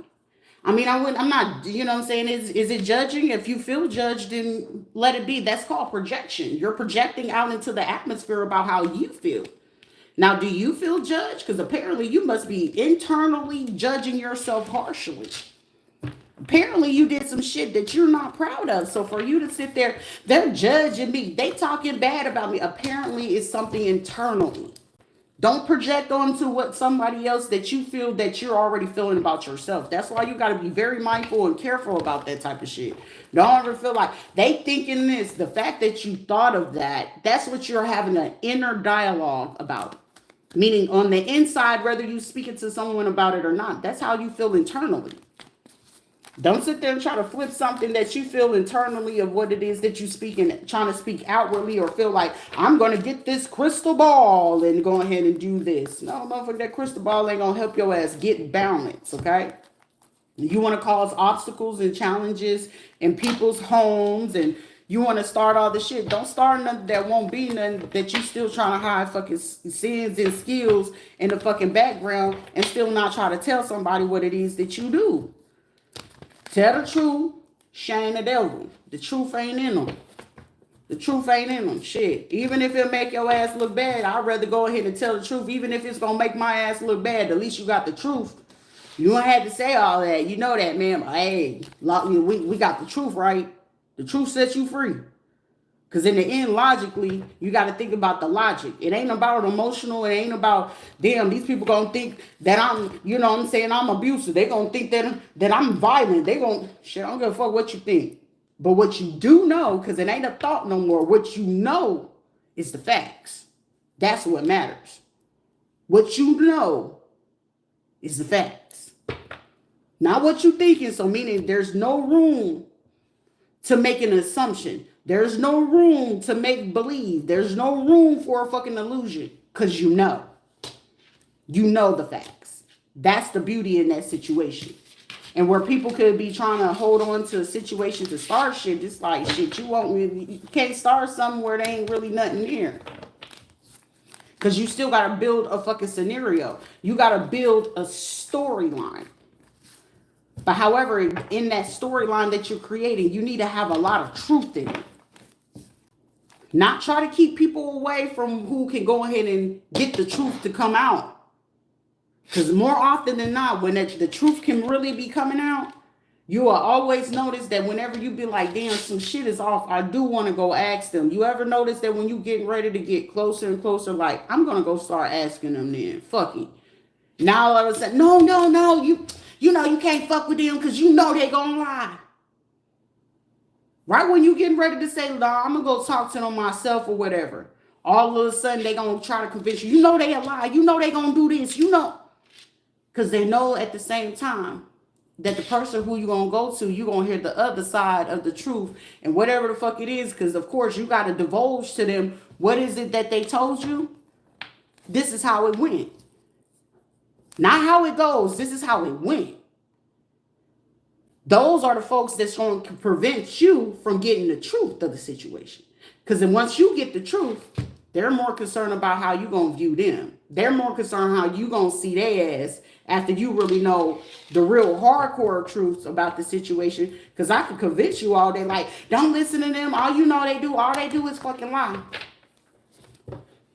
I mean, I'm not, you know what I'm saying? Is it judging? If you feel judged, then let it be. That's called projection. You're projecting out into the atmosphere about how you feel. Now, do you feel judged? Because apparently you must be internally judging yourself harshly. Apparently you did some shit that you're not proud of. So for you to sit there, they're judging me, they talking bad about me. Apparently it's something internally. Don't project onto what somebody else that you feel that you're already feeling about yourself. That's why you got to be very mindful and careful about that type of shit. Don't ever feel like they thinking this. The fact that you thought of that, that's what you're having an inner dialogue about. Meaning on the inside, whether you speaking to someone about it or not, that's how you feel internally. Don't sit there and try to flip something that you feel internally of what it is that you speak and trying to speak outwardly, or feel like I'm going to get this crystal ball and go ahead and do this. No, motherfucker, that crystal ball ain't going to help your ass get balance, okay? You want to cause obstacles and challenges in people's homes, and you want to start all the shit. Don't start nothing that won't be nothing, that you still trying to hide fucking sins and skills in the fucking background and still not try to tell somebody what it is that you do. Tell the truth, shame the devil. The truth ain't in them. The truth ain't in them. Shit. Even if it make your ass look bad, I'd rather go ahead and tell the truth. Even if it's going to make my ass look bad, at least you got the truth. You don't have to say all that. You know that, man. Hey, we got the truth, right? The truth sets you free. Because in the end, logically, you got to think about the logic. It ain't about emotional. It ain't about, damn, these people going to think that I'm, you know what I'm saying, I'm abusive. They going to think that I'm violent. They going to, shit, I don't give a fuck what you think. But what you do know, because it ain't a thought no more, what you know is the facts. That's what matters. What you know is the facts. Not what you thinking. So meaning there's no room to make an assumption. There's no room to make believe. There's no room for a fucking illusion, because you know. You know the facts. That's the beauty in that situation. And where people could be trying to hold on to a situation to start shit, it's like, shit, you can't start something where there ain't really nothing there. Because you still got to build a fucking scenario. You got to build a storyline. But however, in that storyline that you're creating, you need to have a lot of truth in it. Not try to keep people away from who can go ahead and get the truth to come out. Because more often than not, when the truth can really be coming out, you will always notice that whenever you be like, damn, some shit is off, I do want to go ask them. You ever notice that when you getting ready to get closer and closer, like, I'm going to go start asking them then. Fuck it. Now all of a sudden, no, you know you can't fuck with them because you know they going to lie. Right when you getting ready to say, no, I'm going to go talk to them myself or whatever. All of a sudden, they going to try to convince you. You know they a lie. You know they going to do this. You know. Because they know at the same time that the person who you're going to go to, you're going to hear the other side of the truth. And whatever the fuck it is, because, of course, you got to divulge to them what is it that they told you. This is how it went. Not how it goes. This is how it went. Those are the folks that's going to prevent you from getting the truth of the situation. Because then once you get the truth, they're more concerned about how you're going to view them. They're more concerned how you're going to see their ass after you really know the real hardcore truths about the situation. Because I could convince you all day, like, don't listen to them. All they do is fucking lie.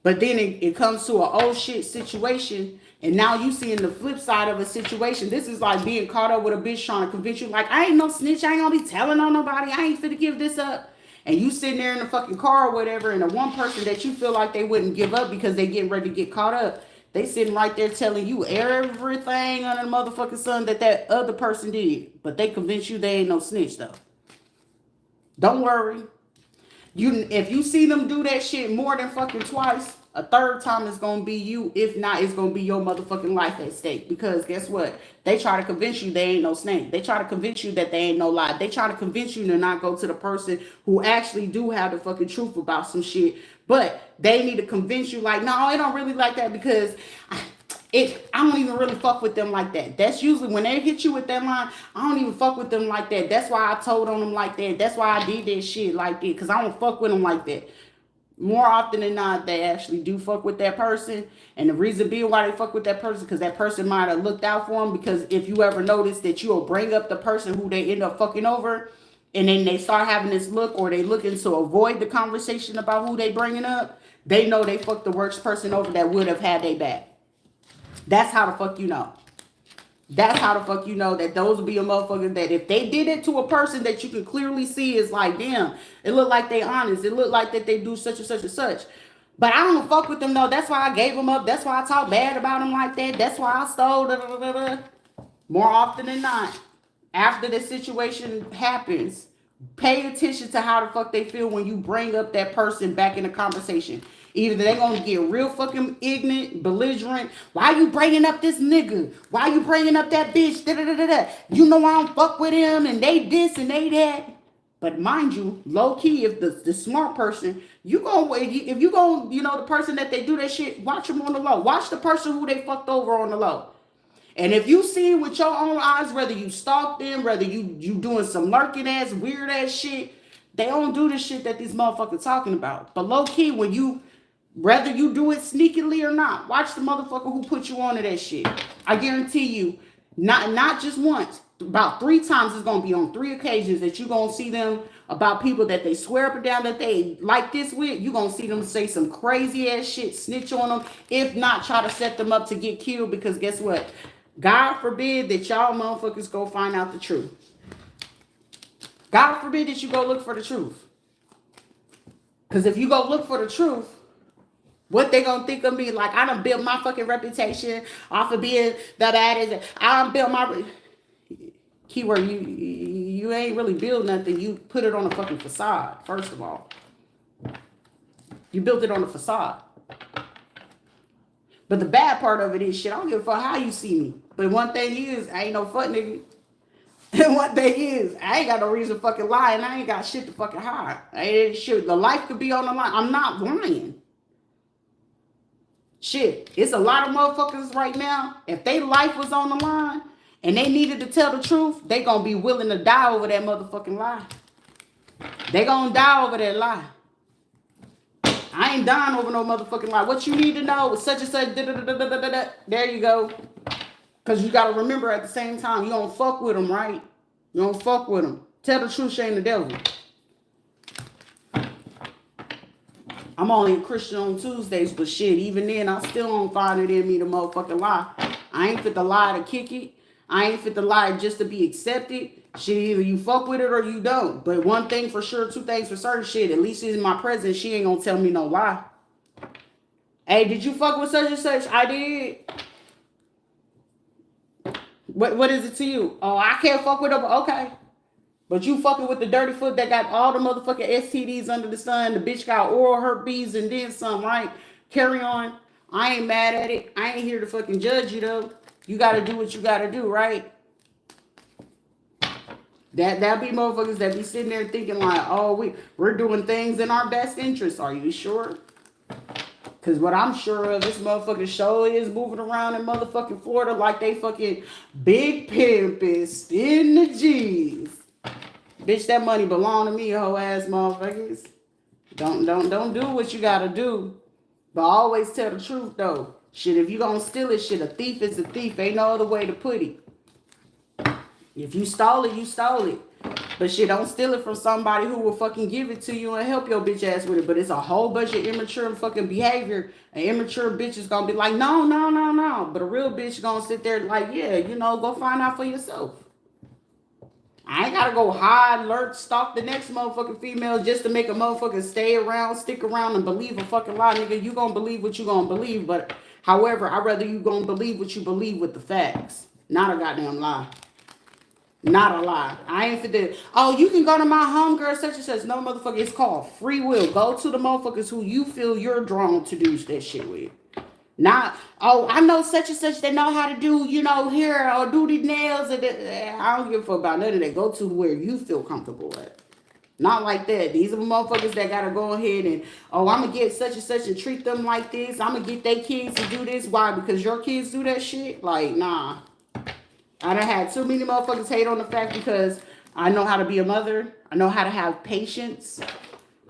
But then it comes to an oh shit situation. And now you seeing the flip side of a situation. This is like being caught up with a bitch trying to convince you, like, I ain't no snitch. I ain't going to be telling on nobody. I ain't finna give this up. And you sitting there in the fucking car or whatever, and the one person that you feel like they wouldn't give up because they getting ready to get caught up, they sitting right there telling you everything under the motherfucking sun that other person did. But they convince you they ain't no snitch, though. Don't worry. If you see them do that shit more than fucking twice, a third time it's going to be you. If not, it's going to be your motherfucking life at stake. Because guess what? They try to convince you they ain't no snake. They try to convince you that they ain't no lie. They try to convince you to not go to the person who actually do have the fucking truth about some shit. But they need to convince you like, no, it don't really like that because I don't even really fuck with them like that. That's usually when they hit you with that line, I don't even fuck with them like that. That's why I told on them like that. That's why I did that shit like that. Because I don't fuck with them like that. More often than not, they actually do fuck with that person. And the reason being why they fuck with that person, because that person might have looked out for them. Because if you ever notice that you'll bring up the person who they end up fucking over, and then they start having this look, or they looking to avoid the conversation about who they bringing up, they know they fucked the worst person over that would have had their back. That's how the fuck you know. That's how the fuck you know that those will be a motherfucker that if they did it to a person that you can clearly see is like, damn, it look like they honest. It look like that they do such and such and such. But I don't fuck with them though. That's why I gave them up. That's why I talk bad about them like that. That's why I stole. Da, da, da, da. More often than not, after the situation happens, pay attention to how the fuck they feel when you bring up that person back in the conversation. Either they're going to get real fucking ignorant, belligerent. Why you bringing up this nigga? Why you bringing up that bitch? Da, da, da, da, da. You know I don't fuck with him and they this and they that. But mind you, low key, if the smart person, if you go, the person that they do that shit, watch them on the low. Watch the person who they fucked over on the low. And if you see with your own eyes, whether you stalk them, whether you doing some lurking ass, weird ass shit, they don't do the shit that these motherfuckers talking about. But low key, whether you do it sneakily or not, watch the motherfucker who put you onto that shit. I guarantee you, not just once, about 3 times it's going to be on 3 occasions that you're going to see them about people that they swear up and down that they like this with. You're going to see them say some crazy ass shit, snitch on them, if not try to set them up to get killed because guess what? God forbid that y'all motherfuckers go find out the truth. God forbid that you go look for the truth. Because if you go look for the truth, what they gonna think of me? Like, I done built my fucking reputation off of being the baddest. I done built my... Keyword, you ain't really build nothing. You put it on a fucking facade, first of all. You built it on a facade. But the bad part of it is, shit, I don't give a fuck how you see me. But one thing is, I ain't no fuck nigga. And one thing is, I ain't got no reason to fucking lie, and I ain't got shit to fucking hide. Shit, the life could be on the line. I'm not lying. Shit, it's a lot of motherfuckers right now. If their life was on the line and they needed to tell the truth, they gonna be willing to die over that motherfucking lie. They gonna die over that lie. I ain't dying over no motherfucking lie. What you need to know is such and such. There you go. Because you got to remember at the same time, you don't fuck with them, right? You don't fuck with them. Tell the truth, shame the devil. I'm only a Christian on Tuesdays, but shit, even then, I still don't find it in me to motherfucking lie. I ain't fit to lie to kick it. I ain't fit to lie just to be accepted. Shit, either you fuck with it or you don't. But one thing for sure, two things for certain, shit, at least in my presence, she ain't gonna tell me no lie. Hey, did you fuck with such and such? I did. What is it to you? Oh, I can't fuck with her. Okay. But you fucking with the dirty foot that got all the motherfucking STDs under the sun. The bitch got oral herpes and then some, right? Carry on. I ain't mad at it. I ain't here to fucking judge you, though. You got to do what you got to do, right? That be motherfuckers that be sitting there thinking like, oh, we're doing things in our best interest. Are you sure? Because what I'm sure of, this motherfucking show is moving around in motherfucking Florida like they fucking big pimpist in the G's. Bitch, that money belong to me, hoe ass motherfuckers. Don't do what you gotta do. But always tell the truth though. Shit, if you gonna steal it, shit, a thief is a thief. Ain't no other way to put it. If you stole it, you stole it. But shit, don't steal it from somebody who will fucking give it to you and help your bitch ass with it. But it's a whole bunch of immature fucking behavior. An immature bitch is gonna be like, no. But a real bitch gonna sit there like, yeah, go find out for yourself. I ain't gotta go hide, lurk, stalk the next motherfucking female just to make a motherfucker stay around, stick around, and believe a fucking lie, nigga. You gonna believe what you gonna believe, but however, I'd rather you gonna believe what you believe with the facts, not a goddamn lie. Not a lie. I ain't for that. Oh, you can go to my homegirl such and such. No, motherfucker, it's called free will. Go to the motherfuckers who you feel you're drawn to do that shit with. Not, oh, I know such and such that know how to do, hair or do the nails. I don't give a fuck about none of that. Go to where you feel comfortable at. Not like that. These are the motherfuckers that got to go ahead and, oh, I'm going to get such and such and treat them like this. I'm going to get their kids to do this. Why? Because your kids do that shit? Like, nah. I done had too many motherfuckers hate on the fact because I know how to be a mother. I know how to have patience.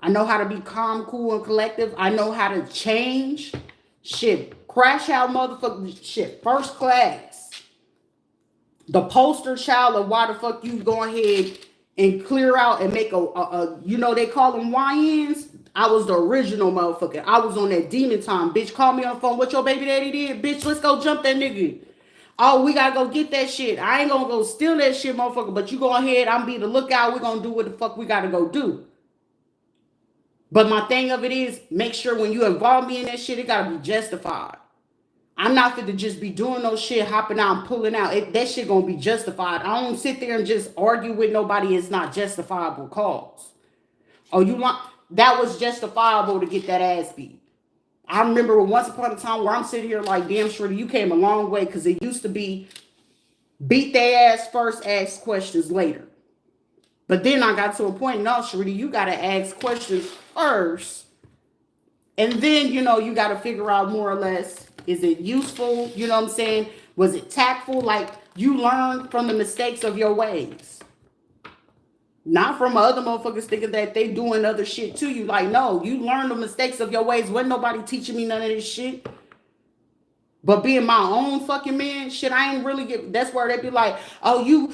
I know how to be calm, cool, and collective. I know how to change. Shit, crash out motherfucking shit, first class. The poster child of why the fuck you go ahead and clear out and make they call them YNs. I was the original motherfucker. I was on that demon time. Bitch, call me on the phone. What your baby daddy did? Bitch, let's go jump that nigga. Oh, we gotta go get that shit. I ain't gonna go steal that shit, motherfucker. But you go ahead, I'm be the lookout. We're gonna do what the fuck we gotta go do. But my thing of it is, make sure when you involve me in that shit, it gotta be justified. I'm not fit to just be doing no shit, hopping out and pulling out. That shit gonna be justified. I don't sit there and just argue with nobody. It's not justifiable cause. Oh, that was justifiable to get that ass beat. I remember once upon a time where I'm sitting here like, damn, Shorty, you came a long way, because it used to be beat their ass first, ask questions later. But then I got to a point, no, Shorty, you got to ask questions first. And then, you got to figure out more or less, is it useful? You know what I'm saying? Was it tactful? Like, you learn from the mistakes of your ways. Not from other motherfuckers thinking that they doing other shit to you. Like, no, you learn the mistakes of your ways. Wasn't nobody teaching me none of this shit. But being my own fucking man, shit, I ain't really get. That's where they be like, oh, you,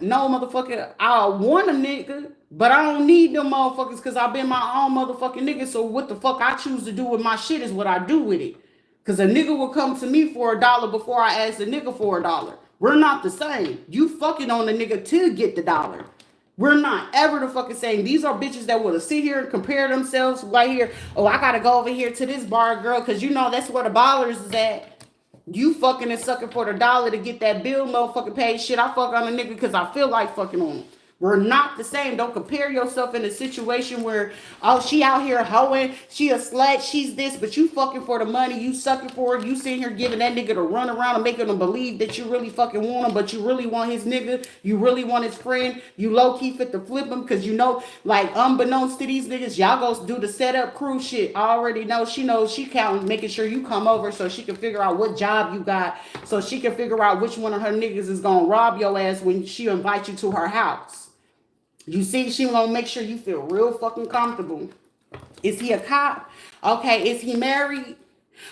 no, motherfucker, I want a nigga, but I don't need them motherfuckers because I've been my own motherfucking nigga. So what the fuck I choose to do with my shit is what I do with it. Because a nigga will come to me for $1 before I ask a nigga for $1. We're not the same. You fucking on the nigga to get the dollar. We're not ever the fucking same. These are bitches that will sit here and compare themselves right here. Oh, I gotta go over here to this bar, girl, because that's where the ballers is at. You fucking and sucking for the $1 to get that bill motherfucking paid. Shit, I fuck on a nigga because I feel like fucking on him. We're not the same. Don't compare yourself in a situation where, oh, she out here hoeing, she a slut, she's this, but you fucking for the money, you sucking for it, you sitting here giving that nigga to run around and making him believe that you really fucking want him, but you really want his nigga, you really want his friend, you low-key fit to flip him, because like, unbeknownst to these niggas, y'all go do the setup crew shit. I already know, she knows she counting, making sure you come over so she can figure out what job you got, so she can figure out which one of her niggas is gonna rob your ass when she invites you to her house. You see, she gonna make sure you feel real fucking comfortable. Is he a cop? Okay. Is he married?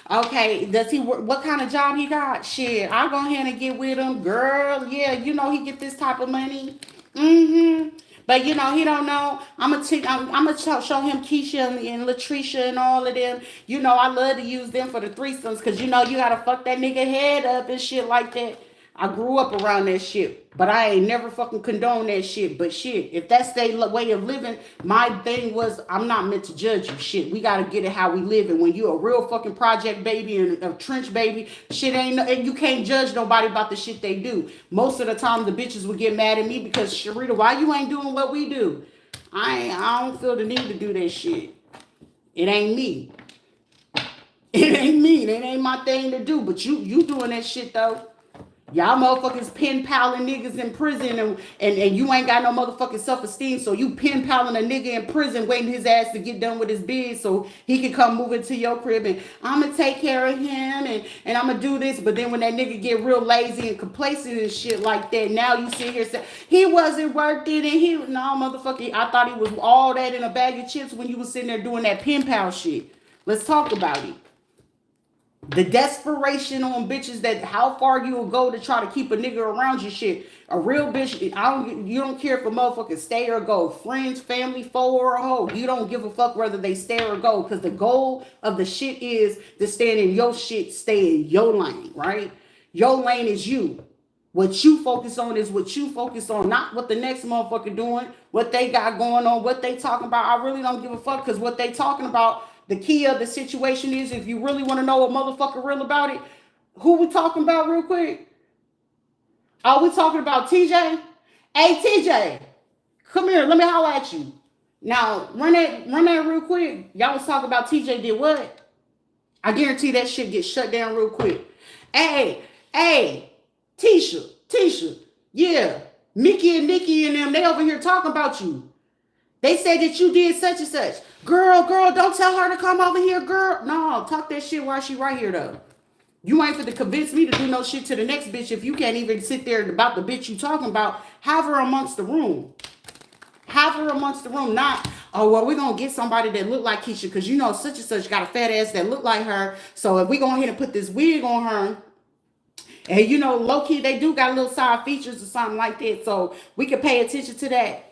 Okay, does he work? What kind of job he got? Shit, I'll go ahead and get with him, girl. Yeah, you know he get this type of money. Mm-hmm. But you know he don't know. I'm gonna show him Keisha and Latricia and all of them. You know I love to use them for the threesomes because you know you gotta fuck that nigga head up and shit like that. I grew up around that shit, but I ain't never fucking condone that shit. But shit, if that's their way of living, my thing was I'm not meant to judge you. Shit, we gotta get it how we live. And when you a real fucking project baby and a trench baby, shit ain't no, and you can't judge nobody about the shit they do. Most of the time, the bitches would get mad at me because Sharita, why you ain't doing what we do? I don't feel the need to do that shit. It ain't me. It ain't me. It ain't my thing to do. But you doing that shit though. Y'all motherfuckers pen paling niggas in prison and you ain't got no motherfucking self-esteem, so you pen paling a nigga in prison waiting his ass to get done with his bid so he can come move into your crib and I'm gonna take care of him and I'm gonna do this. But then when that nigga get real lazy and complacent and shit like that, now you sit here saying he wasn't worth it and he no motherfucker, I thought he was all that in a bag of chips when you was sitting there doing that pen pal shit. Let's talk about it. The desperation on bitches that how far you will go to try to keep a nigga around you shit. A real bitch, you don't care if a motherfucker stay or go. Friends, family, foe or a hoe. You don't give a fuck whether they stay or go. Because the goal of the shit is to stand in your shit, stay in your lane, right? Your lane is you. What you focus on is what you focus on, not what the next motherfucker doing, what they got going on, what they talking about. I really don't give a fuck because what they talking about, the key of the situation is if you really want to know a motherfucker real about it, who we talking about real quick? Are we talking about TJ? Hey TJ, come here, let me holler at you. Now run that real quick. Y'all was talking about TJ did what? I guarantee that shit gets shut down real quick. Hey, Tisha, yeah, Mickey and Nikki and them, they over here talking about you. They said that you did such and such. Girl, don't tell her to come over here, girl. No, talk that shit while she right here, though. You ain't finna convince me to do no shit to the next bitch if you can't even sit there about the bitch you talking about. Have her amongst the room. Have her amongst the room. Not, oh, well, we're going to get somebody that look like Keisha because you know such and such got a fat ass that look like her. So if we go ahead and put this wig on her, and you know, low key, they do got little side features or something like that. So we can pay attention to that.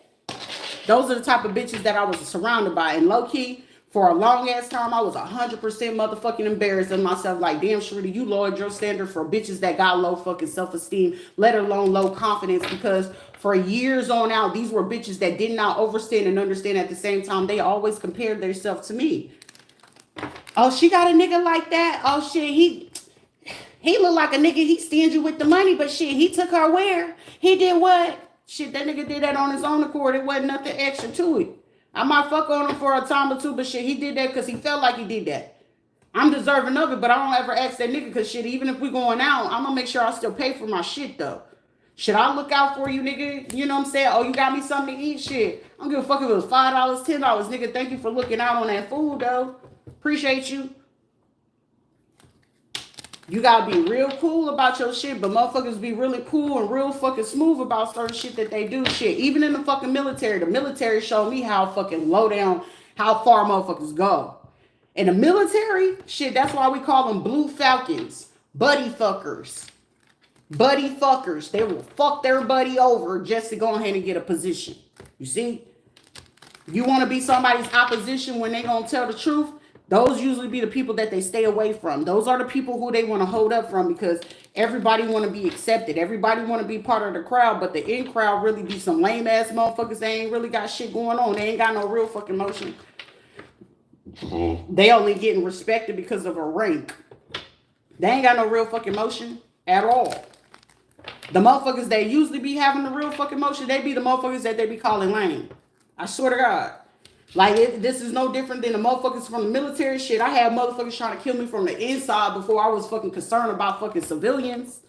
Those are the type of bitches that I was surrounded by. And low key, for a long ass time, I was 100% motherfucking embarrassed of myself. Like, damn, Sharita, you lowered your standard for bitches that got low fucking self-esteem, let alone low confidence. Because for years on out, these were bitches that did not overstand and understand at the same time. They always compared themselves to me. Oh, she got a nigga like that? Oh, shit, he look like a nigga, he stingy with the money, but shit, he took her where? He did what? Shit, that nigga did that on his own accord. It wasn't nothing extra to it. I might fuck on him for a time or two, but shit, he did that because he felt like he did that. I'm deserving of it, but I don't ever ask that nigga because shit, even if we going out, I'm gonna make sure I still pay for my shit though. Should I look out for you, nigga? You know what I'm saying? Oh, you got me something to eat? Shit. I don't give a fuck if it was $5, $10. Nigga, thank you for looking out on that food though. Appreciate you. You gotta be real cool about your shit, but motherfuckers be really cool and real fucking smooth about certain shit that they do. Shit, even in the fucking military, the military showed me how fucking low down, how far motherfuckers go. In the military, shit, that's why we call them blue falcons, buddy fuckers. Buddy fuckers. They will fuck their buddy over just to go ahead and get a position. You see? You want to be somebody's opposition when they gonna tell the truth? Those usually be the people that they stay away from. Those are the people who they want to hold up from because everybody want to be accepted. Everybody want to be part of the crowd, but the in crowd really be some lame ass motherfuckers. They ain't really got shit going on. They ain't got no real fucking motion. They only getting respected because of a rank. They ain't got no real fucking motion at all. The motherfuckers that usually be having the real fucking motion, they be the motherfuckers that they be calling lame. I swear to God. Like, this is no different than the motherfuckers from the military shit. I had motherfuckers trying to kill me from the inside before I was fucking concerned about fucking civilians.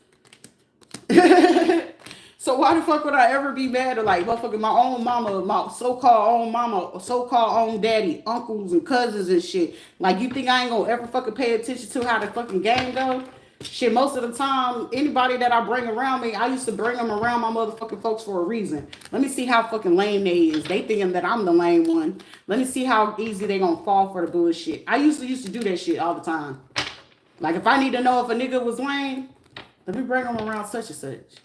So why the fuck would I ever be mad at, like, motherfucking my own mama, my so-called own mama, so-called own daddy, uncles and cousins and shit? Like, you think I ain't gonna ever fucking pay attention to how the fucking game go? Shit, most of the time, anybody that I bring around me, I used to bring them around my motherfucking folks for a reason. Let me see how fucking lame they is. They thinking that I'm the lame one. Let me see how easy they gonna fall for the bullshit. I used to do that shit all the time. Like, if I need to know if a nigga was lame, let me bring them around such and such.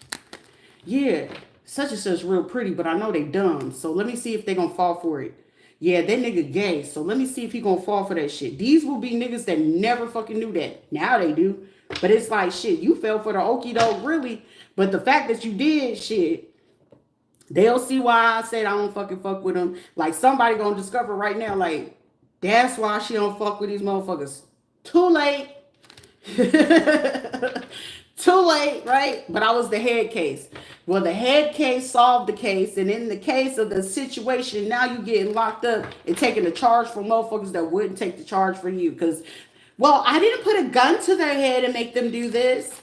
Yeah, such and such real pretty, but I know they dumb. So let me see if they gonna fall for it. Yeah, that nigga gay. So let me see if he gonna fall for that shit. These will be niggas that never fucking knew that. Now they do. But it's like, shit, you fell for the okie doke, really. But the fact that you did, shit, they'll see why I said I don't fucking fuck with them. Like, somebody gonna discover right now, like, that's why she don't fuck with these motherfuckers. Too late. Too late, right? But I was the head case. Well, the head case solved the case, and in the case of the situation, now you getting locked up and taking the charge for motherfuckers that wouldn't take the charge for you. Because, well, I didn't put a gun to their head and make them do this.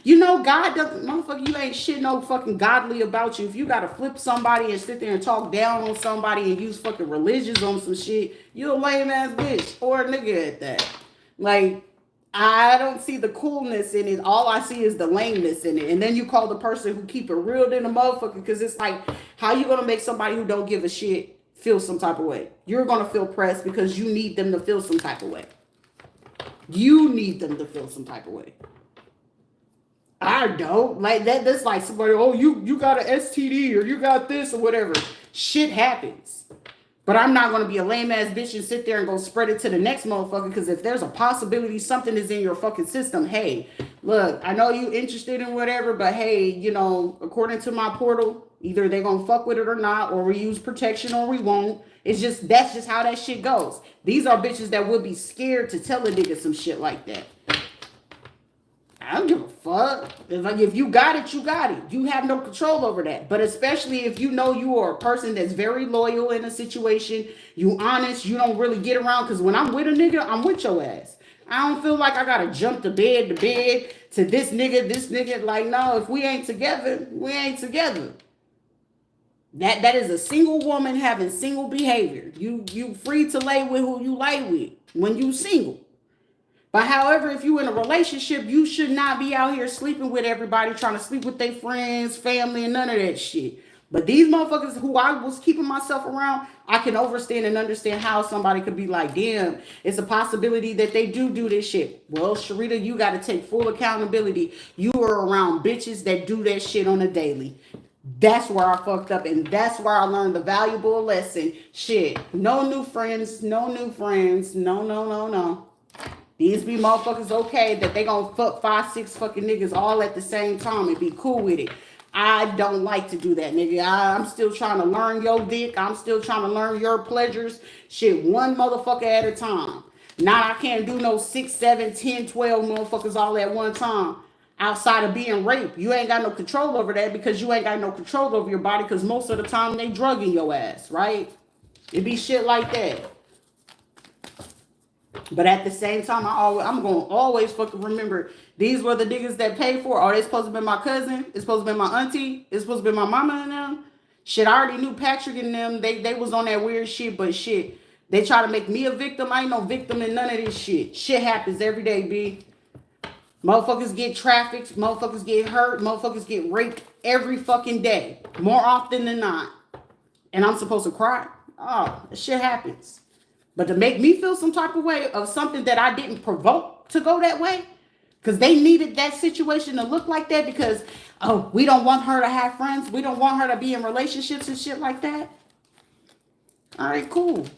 You know, God doesn't, motherfucker, you ain't shit no fucking godly about you. If you gotta flip somebody and sit there and talk down on somebody and use fucking religions on some shit, you a lame ass bitch or a nigga at that. Like, I don't see the coolness in it. All I see is the lameness in it. And then you call the person who keep it real than a motherfucker, because it's like, how you gonna make somebody who don't give a shit feel some type of way? You're gonna feel pressed because you need them to feel some type of way. You need them to feel some type of way. I don't. Like that. That's like somebody, oh, you got an STD or you got this or whatever. Shit happens. But I'm not going to be a lame ass bitch and sit there and go spread it to the next motherfucker, because if there's a possibility something is in your fucking system, hey, look, I know you interested in whatever, but hey, you know, according to my portal, either they're going to fuck with it or not, or we use protection or we won't. It's just, that's just how that shit goes. These are bitches that would be scared to tell a nigga some shit like that. I don't give a fuck. It's like, if you got it, you got it. You have no control over that. But especially if you know you are a person that's very loyal in a situation, you honest, you don't really get around. Because when I'm with a nigga, I'm with your ass. I don't feel like I gotta jump to bed to this nigga. Like, no, if we ain't together, we ain't together. That is a single woman having single behavior. You free to lay with who you lay with when you single. But however, if you in a relationship, you should not be out here sleeping with everybody, trying to sleep with their friends, family, and none of that shit. But these motherfuckers who I was keeping myself around, I can understand and understand how somebody could be like, damn, it's a possibility that they do this shit. Well, Sharita, you got to take full accountability. You are around bitches that do that shit on a daily. That's where I fucked up, and that's where I learned the valuable lesson. Shit, no new friends, no. These be motherfuckers okay that they gonna fuck 5, 6 fucking niggas all at the same time and be cool with it. I don't like to do that, nigga. I'm still trying to learn your dick. I'm still trying to learn your pleasures. Shit, one motherfucker at a time. Now I can't do no 6, 7, 10, 12 motherfuckers all at one time. Outside of being raped, you ain't got no control over that, because you ain't got no control over your body, because most of the time they drugging your ass, right? It be shit like that. But at the same time, I'm going to always fucking remember, these were the niggas that paid for it. Are they supposed to be my cousin? It's supposed to be my auntie? It's supposed to be my mama and them? Shit, I already knew Patrick and them. They was on that weird shit, but shit, they try to make me a victim. I ain't no victim in none of this shit. Shit happens every day, B. Motherfuckers get trafficked. Motherfuckers get hurt. Motherfuckers get raped every fucking day. More often than not. And I'm supposed to cry? Oh, this shit happens. But to make me feel some type of way of something that I didn't provoke to go that way, because they needed that situation to look like that, because, oh, we don't want her to have friends. We don't want her to be in relationships and shit like that. All right, cool.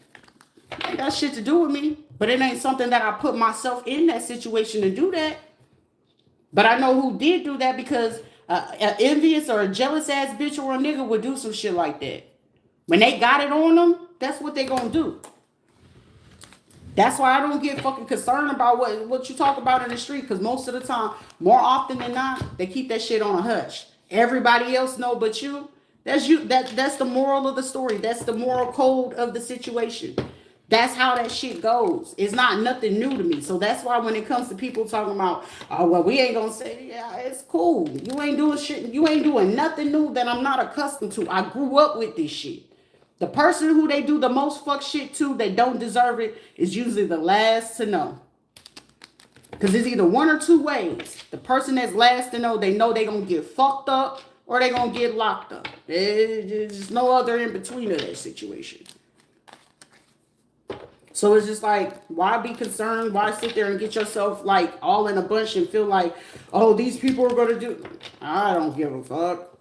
Ain't got shit to do with me. But it ain't something that I put myself in that situation to do that. But I know who did do that, because an envious or a jealous ass bitch or a nigga would do some shit like that. When they got it on them, that's what they gonna do. That's why I don't get fucking concerned about what you talk about in the street, because most of the time, more often than not, they keep that shit on a hush. Everybody else know but you. That's you. That's the moral of the story. That's the moral code of the situation. That's how that shit goes. It's not nothing new to me. So that's why when it comes to people talking about, oh, well, we ain't gonna say, yeah, it's cool. You ain't doing shit. You ain't doing nothing new that I'm not accustomed to. I grew up with this shit. The person who they do the most fuck shit to that don't deserve it is usually the last to know. Because it's either one or two ways. The person that's last to know they going to get fucked up or they going to get locked up. There's no other in between of that situation. So it's just like, why be concerned? Why sit there and get yourself like all in a bunch and feel like, oh, these people are going to do. I don't give a fuck.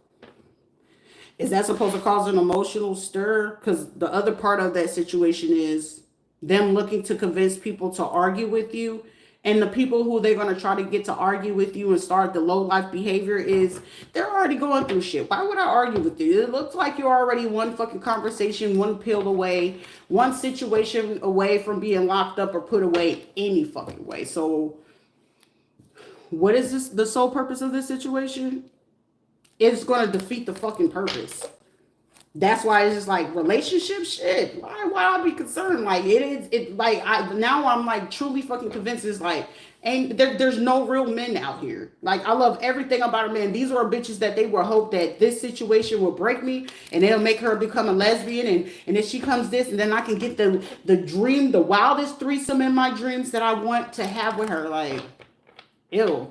Is that supposed to cause an emotional stir? Because the other part of that situation is them looking to convince people to argue with you. And the people who they're going to try to get to argue with you and start the low life behavior is they're already going through shit. Why would I argue with you? It looks like you're already one fucking conversation, one pill away, one situation away from being locked up or put away any fucking way. So what is this? The sole purpose of this situation? It's going to defeat the fucking purpose. That's why it's just like relationship shit. Why I be concerned? Like now I'm like truly fucking convinced it's like there's no real men out here. Like I love everything about a man. These are bitches that they will hope that this situation will break me and it'll make her become a lesbian and if she comes this and then I can get the dream, the wildest threesome in my dreams that I want to have with her. Like ew.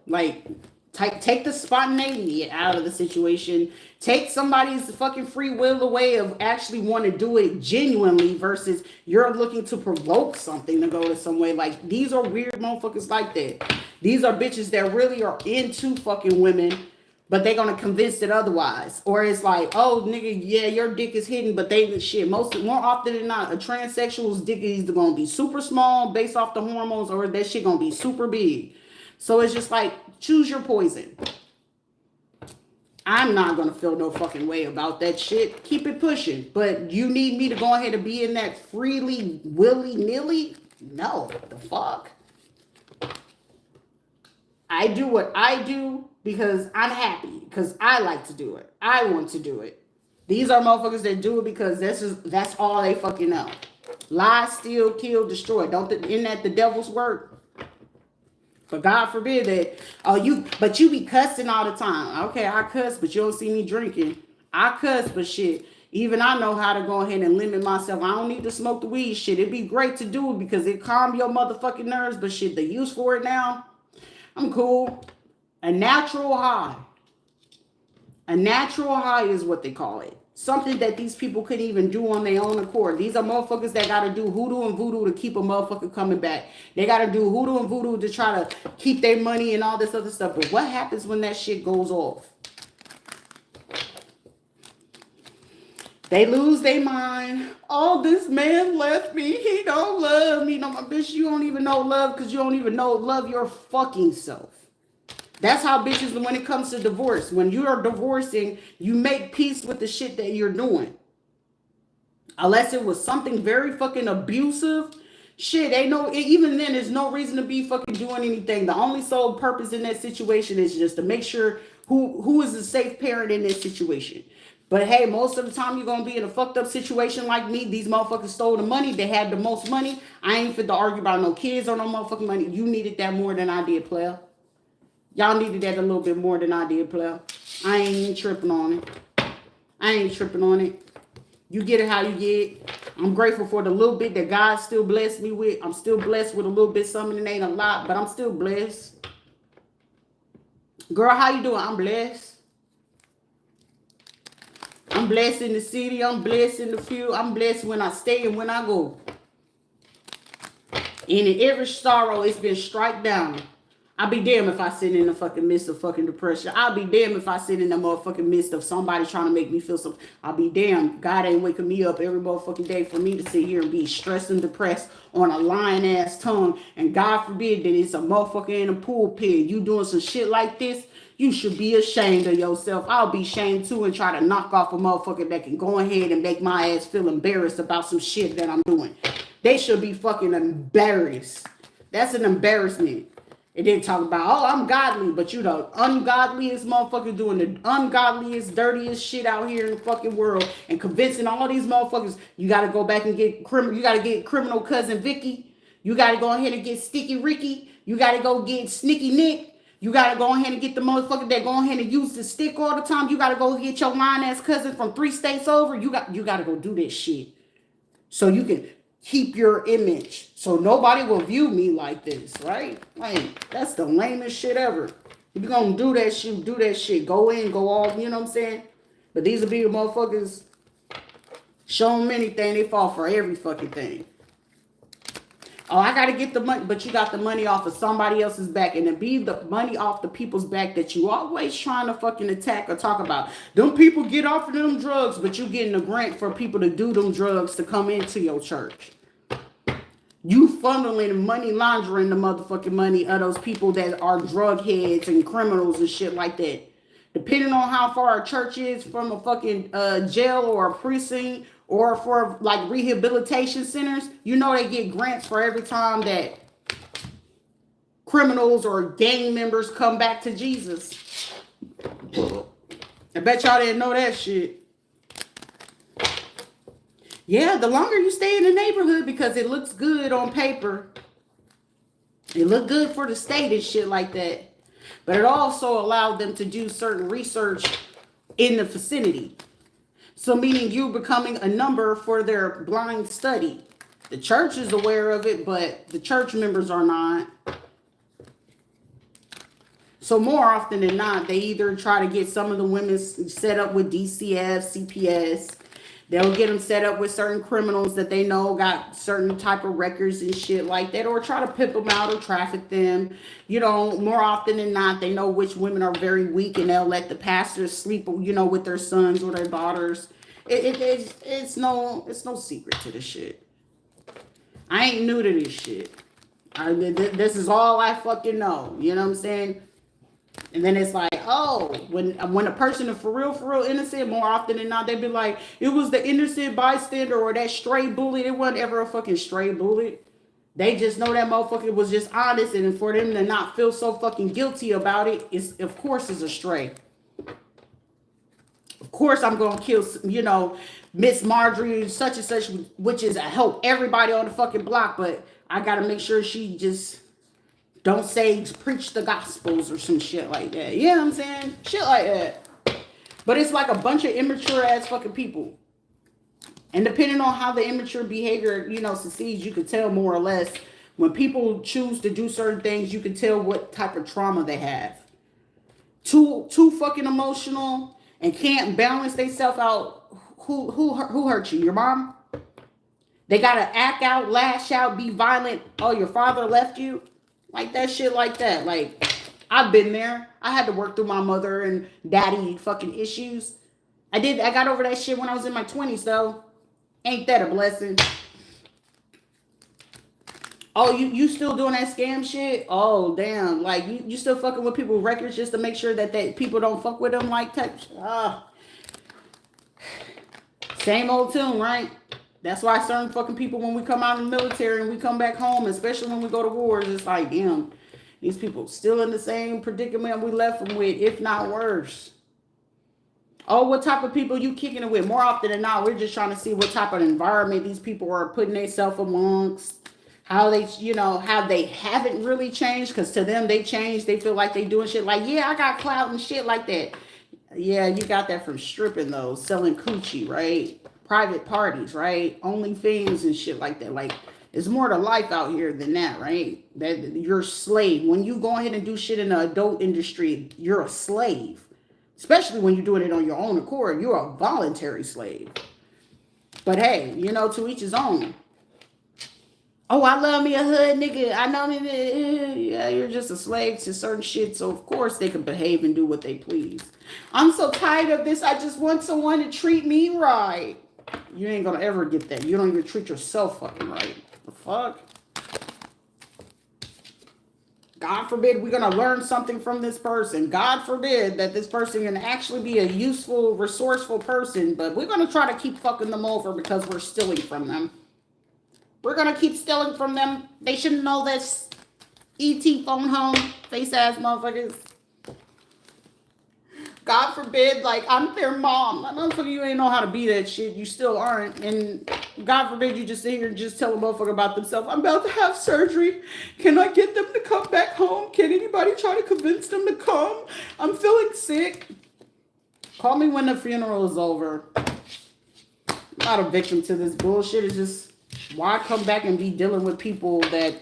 Like take the spontaneity out of the situation. Take somebody's fucking free will away of actually want to do it genuinely versus you're looking to provoke something to go to some way. Like these are weird motherfuckers like that. These are bitches that really are into fucking women, but they're gonna convince it otherwise. Or it's like, oh nigga, yeah, your dick is hidden, but they shit. More often than not, a transsexual's dick is either gonna be super small based off the hormones, or that shit gonna be super big. So it's just like, choose your poison. I'm not going to feel no fucking way about that shit. Keep it pushing. But you need me to go ahead and be in that freely, willy-nilly? No, the fuck? I do what I do because I'm happy. Because I like to do it. I want to do it. These are motherfuckers that do it because that's all they fucking know. Lie, steal, kill, destroy. Isn't that the devil's work? But God forbid that, but you be cussing all the time. Okay, I cuss, but you don't see me drinking. I cuss, but shit, even I know how to go ahead and limit myself. I don't need to smoke the weed shit. It'd be great to do it because it calm your motherfucking nerves, but shit, the use for it now, I'm cool. A natural high. A natural high is what they call it. Something that these people couldn't even do on their own accord. These are motherfuckers that got to do hoodoo and voodoo to keep a motherfucker coming back. They got to do hoodoo and voodoo to try to keep their money and all this other stuff. But what happens when that shit goes off? They lose their mind. Oh, this man left me. He don't love me. No, my bitch, you don't even know love because you don't even know love your fucking self. That's how bitches, when it comes to divorce, when you are divorcing, you make peace with the shit that you're doing. Unless it was something very fucking abusive, shit, even then, there's no reason to be fucking doing anything. The only sole purpose in that situation is just to make sure who is a safe parent in this situation. But hey, most of the time you're going to be in a fucked up situation like me. These motherfuckers stole the money. They had the most money. I ain't fit to argue about no kids or no motherfucking money. You needed that more than I did, player. Y'all needed that a little bit more than I did, player. I ain't even tripping on it. You get it how you get it. I'm grateful for the little bit that God still blessed me with. I'm still blessed with a little bit. Something that ain't a lot, but I'm still blessed. Girl, how you doing? I'm blessed. I'm blessed in the city. I'm blessed in the field. I'm blessed when I stay and when I go. And in every sorrow, it's been struck down. I'll be damned if I sit in the fucking midst of fucking depression. I'll be damned if I sit in the motherfucking midst of somebody trying to make me feel something. I'll be damned. God ain't waking me up every motherfucking day for me to sit here and be stressed and depressed on a lying ass tongue. And God forbid that it's a motherfucker in a pulpit. You doing some shit like this, you should be ashamed of yourself. I'll be ashamed too and try to knock off a motherfucker that can go ahead and make my ass feel embarrassed about some shit that I'm doing. They should be fucking embarrassed. That's an embarrassment. It didn't talk about, oh, I'm godly, but you the ungodliest motherfucker doing the ungodliest, dirtiest shit out here in the fucking world and convincing all these motherfuckers you got to go back and get criminal cousin Vicky. You got to go ahead and get Sticky Ricky. You got to go get Sneaky Nick. You got to go ahead and get the motherfucker that go ahead and use the stick all the time. You got to go get your lying ass cousin from 3 states over. You got to go do this shit. So you can keep your image so nobody will view me like this, right? Like, that's the lamest shit ever. If you're gonna do that shit, do that shit. Go in, go all, you know what I'm saying? But these will be the motherfuckers, show them anything, they fall for every fucking thing. Oh, I gotta get the money, but you got the money off of somebody else's back, and to be the money off the people's back that you always trying to fucking attack or talk about. Them people get off of them drugs, but you getting a grant for people to do them drugs to come into your church. You funneling and money laundering the motherfucking money of those people that are drug heads and criminals and shit like that. Depending on how far a church is from a fucking jail or a precinct or for like rehabilitation centers, you know they get grants for every time that criminals or gang members come back to Jesus. I bet y'all didn't know that shit. Yeah, the longer you stay in the neighborhood because it looks good on paper. It looked good for the state and shit like that. But it also allowed them to do certain research in the vicinity. So meaning you becoming a number for their blind study. The church is aware of it, but the church members are not. So more often than not, they either try to get some of the women set up with DCF, CPS. They'll get them set up with certain criminals that they know got certain type of records and shit like that, or try to pimp them out or traffic them. You know, more often than not, they know which women are very weak, and they'll let the pastors sleep, you know, with their sons or their daughters. It's no secret to this shit. I ain't new to this shit. This is all I fucking know. You know what I'm saying? And then it's like, oh, when a person is for real innocent, more often than not, they be like, it was the innocent bystander or that stray bullet. It wasn't ever a fucking stray bullet. They just know that motherfucker was just honest, and for them to not feel so fucking guilty about it, of course it's a stray. Of course I'm going to kill, you know, Miss Marjorie such and such, which is I help everybody on the fucking block, but I got to make sure she just don't say preach the gospels or some shit like that. You know what I'm saying? Shit like that. But it's like a bunch of immature ass fucking people. And depending on how the immature behavior, you know, succeeds, you can tell more or less. When people choose to do certain things, you can tell what type of trauma they have. Too fucking emotional and can't balance themselves out. Who hurt you? Your mom? They gotta act out, lash out, be violent. Oh, your father left you? Like that shit like that. Like, I've been there. I had to work through my mother and daddy fucking issues. I got over that shit when I was in my 20s, though. Ain't that a blessing? Oh, you still doing that scam shit? Oh, damn. Like, you still fucking with people's records just to make sure that people don't fuck with them like that? Same old tune, right? That's why certain fucking people, when we come out of the military and we come back home, especially when we go to wars, it's like, damn, these people still in the same predicament we left them with, if not worse. Oh, what type of people you kicking it with? More often than not, we're just trying to see what type of environment these people are putting themselves amongst. How they, you know, how they haven't really changed, because to them, they changed. They feel like they doing shit like, yeah, I got clout and shit like that. Yeah, you got that from stripping, though, selling coochie, right? Private parties, right? OnlyFans and shit like that. Like, it's more to life out here than that, right? That you're a slave. When you go ahead and do shit in the adult industry, you're a slave. Especially when you're doing it on your own accord. You're a voluntary slave. But hey, you know, to each his own. Oh, I love me a hood nigga. I know me. Yeah, you're just a slave to certain shit. So, of course, they can behave and do what they please. I'm so tired of this. I just want someone to treat me right. You ain't gonna ever get that. You don't even treat yourself fucking right. The fuck? God forbid we're gonna learn something from this person. God forbid that this person can actually be a useful, resourceful person, but we're gonna try to keep fucking them over because we're stealing from them. We're gonna keep stealing from them. They shouldn't know this. ET phone home, face ass motherfuckers. God forbid, like, I'm their mom. I know you ain't know how to be that shit. You still aren't. And God forbid you just sit here and just tell a motherfucker about themselves. I'm about to have surgery. Can I get them to come back home? Can anybody try to convince them to come? I'm feeling sick. Call me when the funeral is over. I'm not a victim to this bullshit. It's just Why come back and be dealing with people that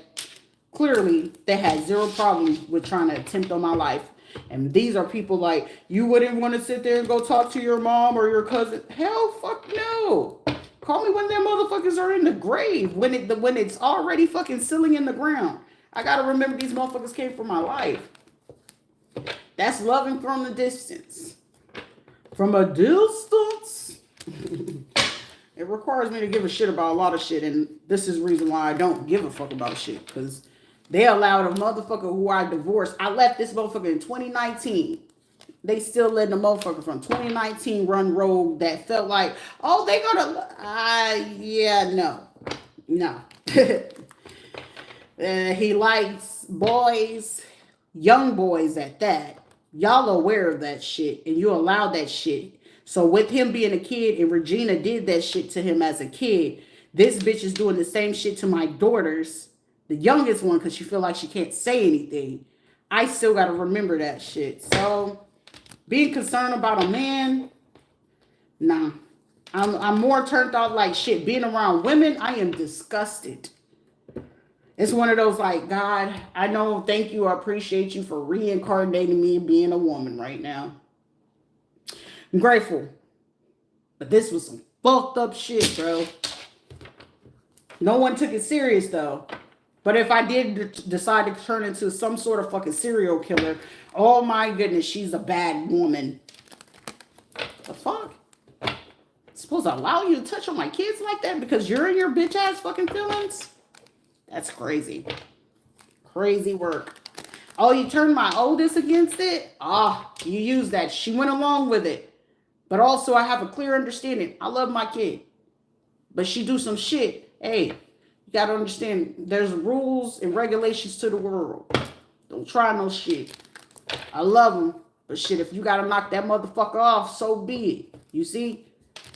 clearly they had zero problem with trying to attempt on my life? And these are people like, you wouldn't want to sit there and go talk to your mom or your cousin. Hell, fuck no. Call me when them motherfuckers are in the grave. When it's already fucking sealing in the ground. I gotta remember these motherfuckers came from my life. That's loving from the distance. From a distance. It requires me to give a shit about a lot of shit. And this is the reason why I don't give a fuck about shit. Because they allowed a motherfucker who I divorced. I left this motherfucker in 2019. They still let the motherfucker from 2019 run rogue that felt like, oh, they gonna, yeah, no. He likes boys, young boys at that. Y'all aware of that shit, and you allow that shit. So with him being a kid, and Regina did that shit to him as a kid, this bitch is doing the same shit to my daughters, the youngest one, because she feel like she can't say anything. I still got to remember that shit. So being concerned about a man, nah. I'm more turned off like shit. Being around women, I am disgusted. It's one of those like, God, I know, thank you, I appreciate you for reincarnating me and being a woman right now. I'm grateful. But this was some fucked up shit, bro. No one took it serious, though. But if I did decide to turn into some sort of fucking serial killer, oh my goodness, she's a bad woman. The fuck? It's supposed to allow you to touch on my kids like that because you're in your bitch ass fucking feelings? That's crazy. Crazy work. Oh, you turned my oldest against it? You used that. She went along with it. But also, I have a clear understanding. I love my kid. But she do some shit. Hey, you got to understand, there's rules and regulations to the world. Don't try no shit. I love them. But shit, if you got to knock that motherfucker off, so be it. You see?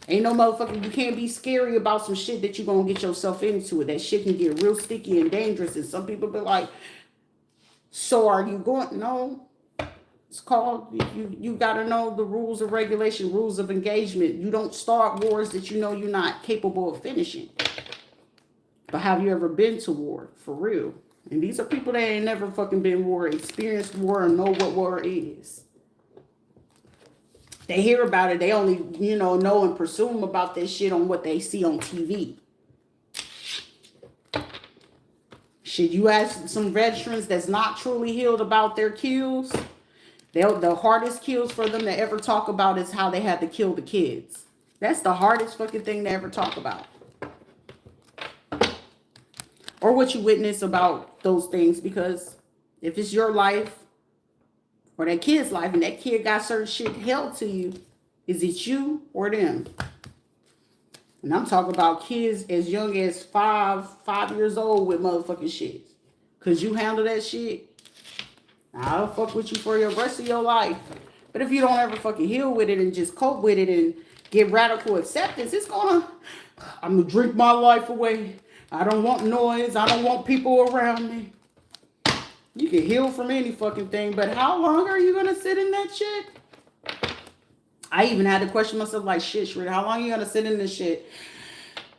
Ain't no motherfucker, you can't be scary about some shit that you're going to get yourself into. It. That shit can get real sticky and dangerous. And some people be like, so are you going? No. It's called, you got to know the rules of regulation, rules of engagement. You don't start wars that you know you're not capable of finishing. But have you ever been to war? For real. And these are people that ain't never fucking been war, experienced war, and know what war is. They hear about it. They only, know and presume about this shit on what they see on TV. Should you ask some veterans that's not truly healed about their kills? The hardest kills for them to ever talk about is how they had to kill the kids. That's the hardest fucking thing to ever talk about. Or what you witness about those things, because if it's your life, or that kid's life, and that kid got certain shit held to you, is it you or them? And I'm talking about kids as young as 5 years old with motherfucking shit. Cause you handle that shit, I'll fuck with you for the rest of your life. But if you don't ever fucking heal with it and just cope with it and get radical acceptance, I'm gonna drink my life away. I don't want noise. I don't want people around me. You can heal from any fucking thing, but how long are you going to sit in that shit? I even had to question myself like, shit, Rita, how long are you going to sit in this shit?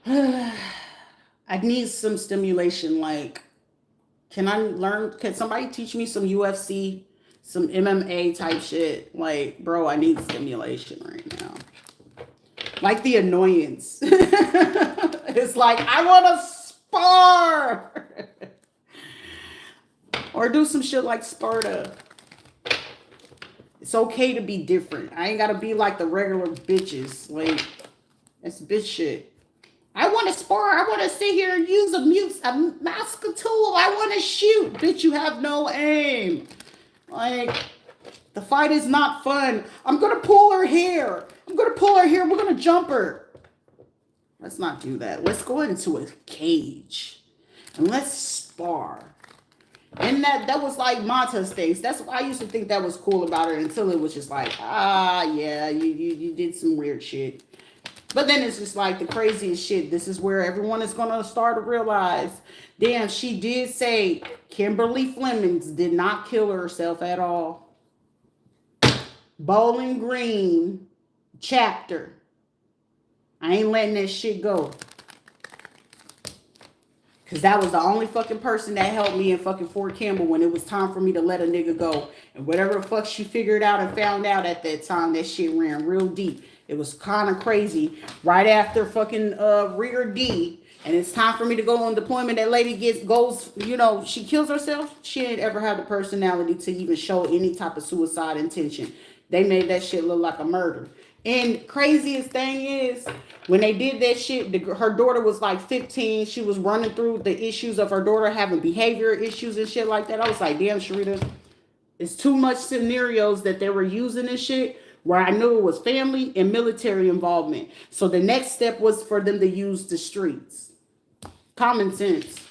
I need some stimulation. Like, can somebody teach me some UFC, some MMA type shit? Like, bro, I need stimulation right now. Like the annoyance. It's like, I want to spar. Or do some shit like Sparta. It's okay to be different. I ain't gotta be like the regular bitches. Like, that's bitch shit. I want to spar. I want to sit here and use a mask tool. I want to shoot. Bitch, you have no aim. Like, the fight is not fun. I'm gonna pull her hair. We're gonna jump her. Let's not do that. Let's go into a cage. And let's spar. And that was like Mata States. That's what I used to think that was cool about it until it was just like, yeah, you did some weird shit. But then it's just like the craziest shit. This is where everyone is going to start to realize, damn, she did say Kimberly Flemings did not kill herself at all. Bowling Green chapter. I ain't letting that shit go. Because that was the only fucking person that helped me in fucking Fort Campbell when it was time for me to let a nigga go. And whatever the fuck she figured out and found out at that time, that shit ran real deep. It was kind of crazy. Right after fucking Rear D, and it's time for me to go on deployment, that lady goes, you know, she kills herself. She ain't ever had the personality to even show any type of suicide intention. They made that shit look like a murder. And craziest thing is, when they did that shit, her daughter was like 15. She was running through the issues of her daughter having behavior issues and shit like that. I was like, damn, Sharita, it's too much scenarios that they were using this shit where I knew it was family and military involvement. So the next step was for them to use the streets. Common sense.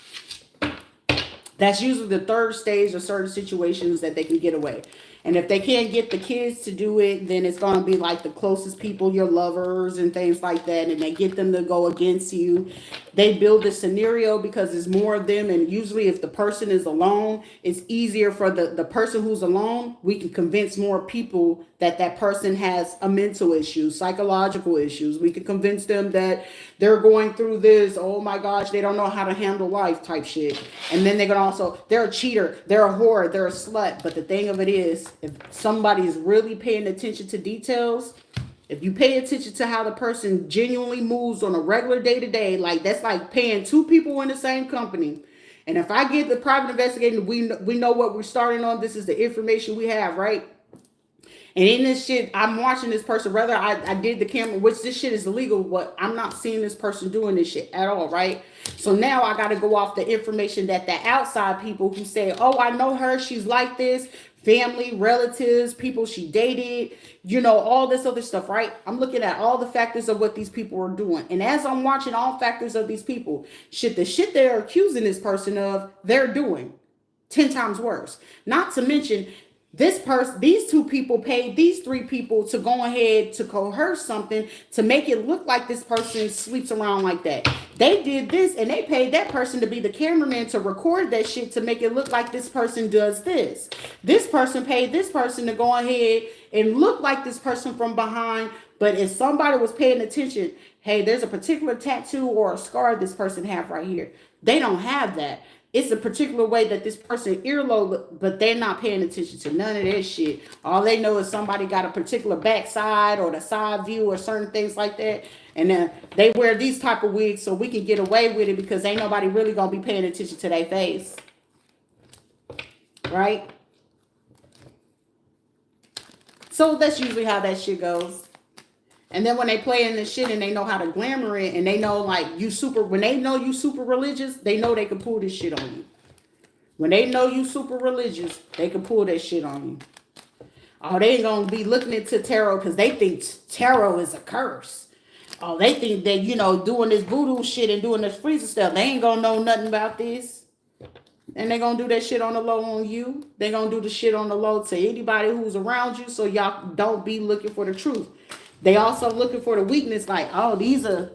That's usually the third stage of certain situations that they can get away. And if they can't get the kids to do it, then it's going to be like the closest people, your lovers and things like that. And they get them to go against you. They build a scenario because there's more of them. And usually if the person is alone, it's easier for the person who's alone. We can convince more people that that person has a mental issue, psychological issues. We can convince them that they're going through this. Oh my gosh, they don't know how to handle life type shit. And then they're going to also, they're a cheater, they're a whore, they're a slut. But the thing of it is, if somebody's really paying attention to details, if you pay attention to how the person genuinely moves on a regular day-to-day, like that's like paying two people in the same company. And if I get the private investigator, we know what we're starting on. This is the information we have, right? And in this shit, I'm watching this person, whether I did the camera, which this shit is illegal, but I'm not seeing this person doing this shit at all, right? So now I got to go off the information that the outside people who say, oh, I know her, she's like this, family, relatives, people she dated, you know, all this other stuff, right? I'm looking at all the factors of what these people are doing. And as I'm watching all factors of these people, the shit they're accusing this person of, they're doing 10 times worse. Not to mention, these two people paid these three people to go ahead to coerce something to make it look like this person sleeps around like that. They did this and they paid that person to be the cameraman to record that shit to make it look like this person does this. This person paid this person to go ahead and look like this person from behind. But if somebody was paying attention, hey, there's a particular tattoo or a scar this person have right here. They don't have that. It's a particular way that this person earlobe, but they're not paying attention to none of that shit. All they know is somebody got a particular backside or the side view or certain things like that. And then they wear these type of wigs so we can get away with it because ain't nobody really going to be paying attention to their face. Right? So that's usually how that shit goes. And then when they play in this shit and they know how to glamour it and they know like when they know you super religious, they know they can pull this shit on you. When they know you super religious, they can pull that shit on you. Oh, they ain't gonna be looking into tarot because they think tarot is a curse. Oh, they think that, you know, doing this voodoo shit and doing this freezer stuff, they ain't gonna know nothing about this. And they gonna do that shit on the low on you. They gonna do the shit on the low to anybody who's around you so y'all don't be looking for the truth. They also looking for the weakness, like, oh, these are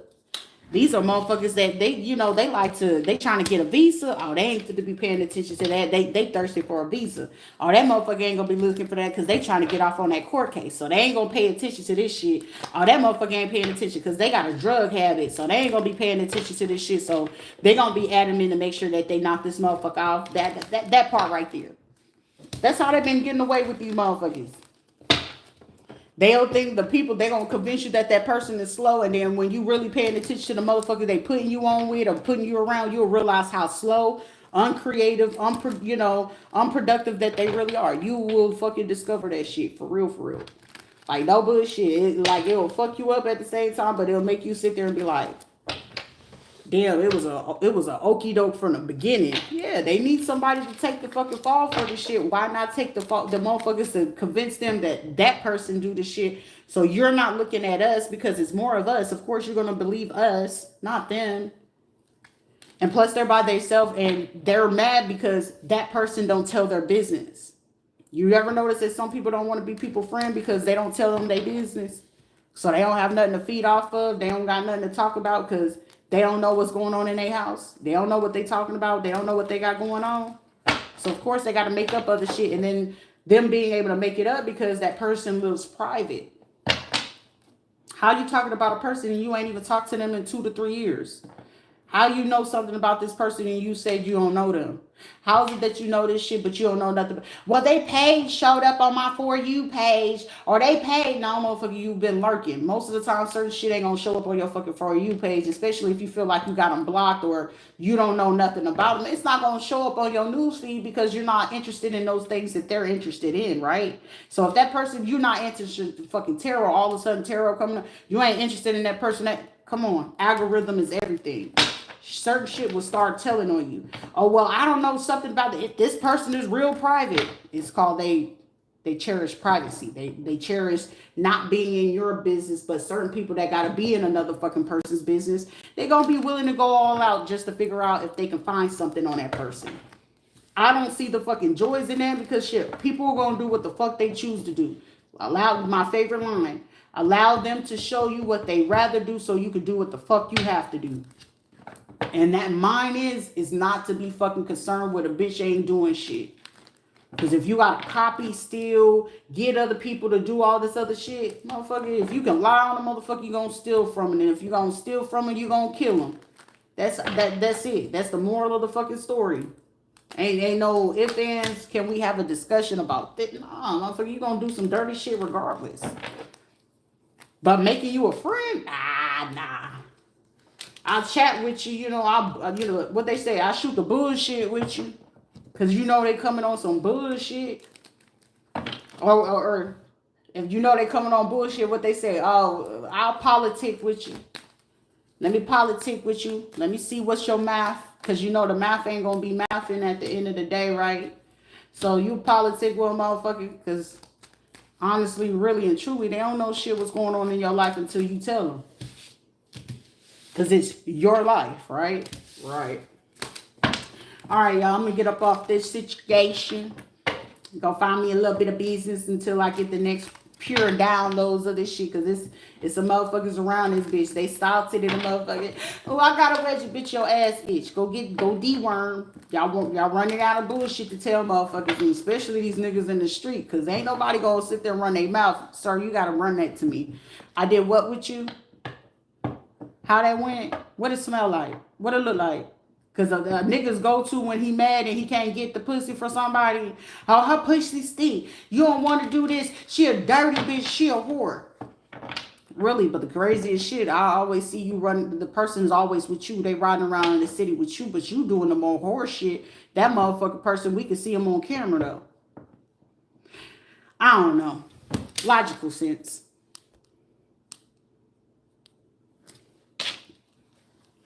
motherfuckers that they trying to get a visa. Oh, they ain't fit to be paying attention to that. They thirsty for a visa. Oh, that motherfucker ain't gonna be looking for that because they trying to get off on that court case. So they ain't gonna pay attention to this shit. Oh, that motherfucker ain't paying attention because they got a drug habit. So they ain't gonna be paying attention to this shit. So they gonna be adamant to make sure that they knock this motherfucker off. That part right there. That's how they been getting away with these motherfuckers. They don't think the people, they gonna convince you that person is slow, and then when you really paying attention to the motherfucker they putting you on with or putting you around, you'll realize how slow, uncreative, unproductive that they really are. You will fucking discover that shit for real. Like no bullshit. It'll fuck you up at the same time, but it'll make you sit there and be like, damn, it was a okie doke from the beginning. Yeah, they need somebody to take the fucking fall for the shit. Why not take the motherfuckers to convince them that person do the shit? So you're not looking at us because it's more of us. Of course, you're gonna believe us, not them. And plus, they're by themselves and they're mad because that person don't tell their business. You ever notice that some people don't want to be people friend because they don't tell them their business? So they don't have nothing to feed off of. They don't got nothing to talk about because they don't know what's going on in their house. They don't know what they talking about. They don't know what they got going on. So, of course, they got to make up other shit. And then them being able to make it up because that person lives private. How you talking about a person and you ain't even talked to them in 2 to 3 years? How you know something about this person and you said you don't know them? How is it that you know this shit but you don't know nothing? Well, they page showed up on my For You page, or they paid. No, motherfucker, you've been lurking. Most of the time, certain shit ain't gonna show up on your fucking For You page, especially if you feel like you got them blocked or you don't know nothing about them. It's not gonna show up on your newsfeed because you're not interested in those things that they're interested in, right? So if that person, you're not interested in fucking tarot, all of a sudden tarot coming up, you ain't interested in that person. That, come on, algorithm is everything. Certain shit will start telling on you. Oh, well, I don't know something about it. If this person is real private, it's called they cherish privacy. They cherish not being in your business, but certain people that gotta be in another fucking person's business, they gonna be willing to go all out just to figure out if they can find something on that person. I don't see the fucking joys in that because shit, people are gonna do what the fuck they choose to do. Allow, my favorite line, allow them to show you what they rather do so you can do what the fuck you have to do. And that mine is not to be fucking concerned with a bitch ain't doing shit. Because if you got to copy, steal, get other people to do all this other shit, motherfucker, if you can lie on a motherfucker, you going to steal from it. And if you going to steal from it, you going to kill them. That's it. That's the moral of the fucking story. Ain't no ifs, ands, can we have a discussion about that? Nah, motherfucker, you going to do some dirty shit regardless. But making you a friend? Nah. I'll chat with you, you know, what they say, I shoot the bullshit with you. Cause you know they coming on some bullshit. Or if you know they coming on bullshit, what they say, oh, I'll politic with you. Let me politic with you. Let me see what's your math. Cause you know the math ain't gonna be mathing at the end of the day, right? So you politic with a motherfucker, cause honestly, really and truly, they don't know shit what's going on in your life until you tell them. Because it's your life, right? Right. All right, y'all. I'm going to get up off this situation. Go find me a little bit of business until I get the next pure downloads of this shit. Because it's some motherfuckers around this bitch. They salted in a motherfucker. Oh, I got a wedgie, bitch, your ass bitch. Go deworm. Y'all running out of bullshit to tell motherfuckers. And especially these niggas in the street. Because ain't nobody going to sit there and run their mouth. Sir, you got to run that to me. I did what with you? How that went? What it smell like? What it look like? Because niggas go to when he mad and he can't get the pussy for somebody. Oh, her pussy stink. You don't want to do this. She a dirty bitch. She a whore. Really, but the craziest shit, I always see you run. The person's always with you. They riding around in the city with you, but you doing the more horse shit. That motherfucking person, we can see him on camera though. I don't know. Logical sense.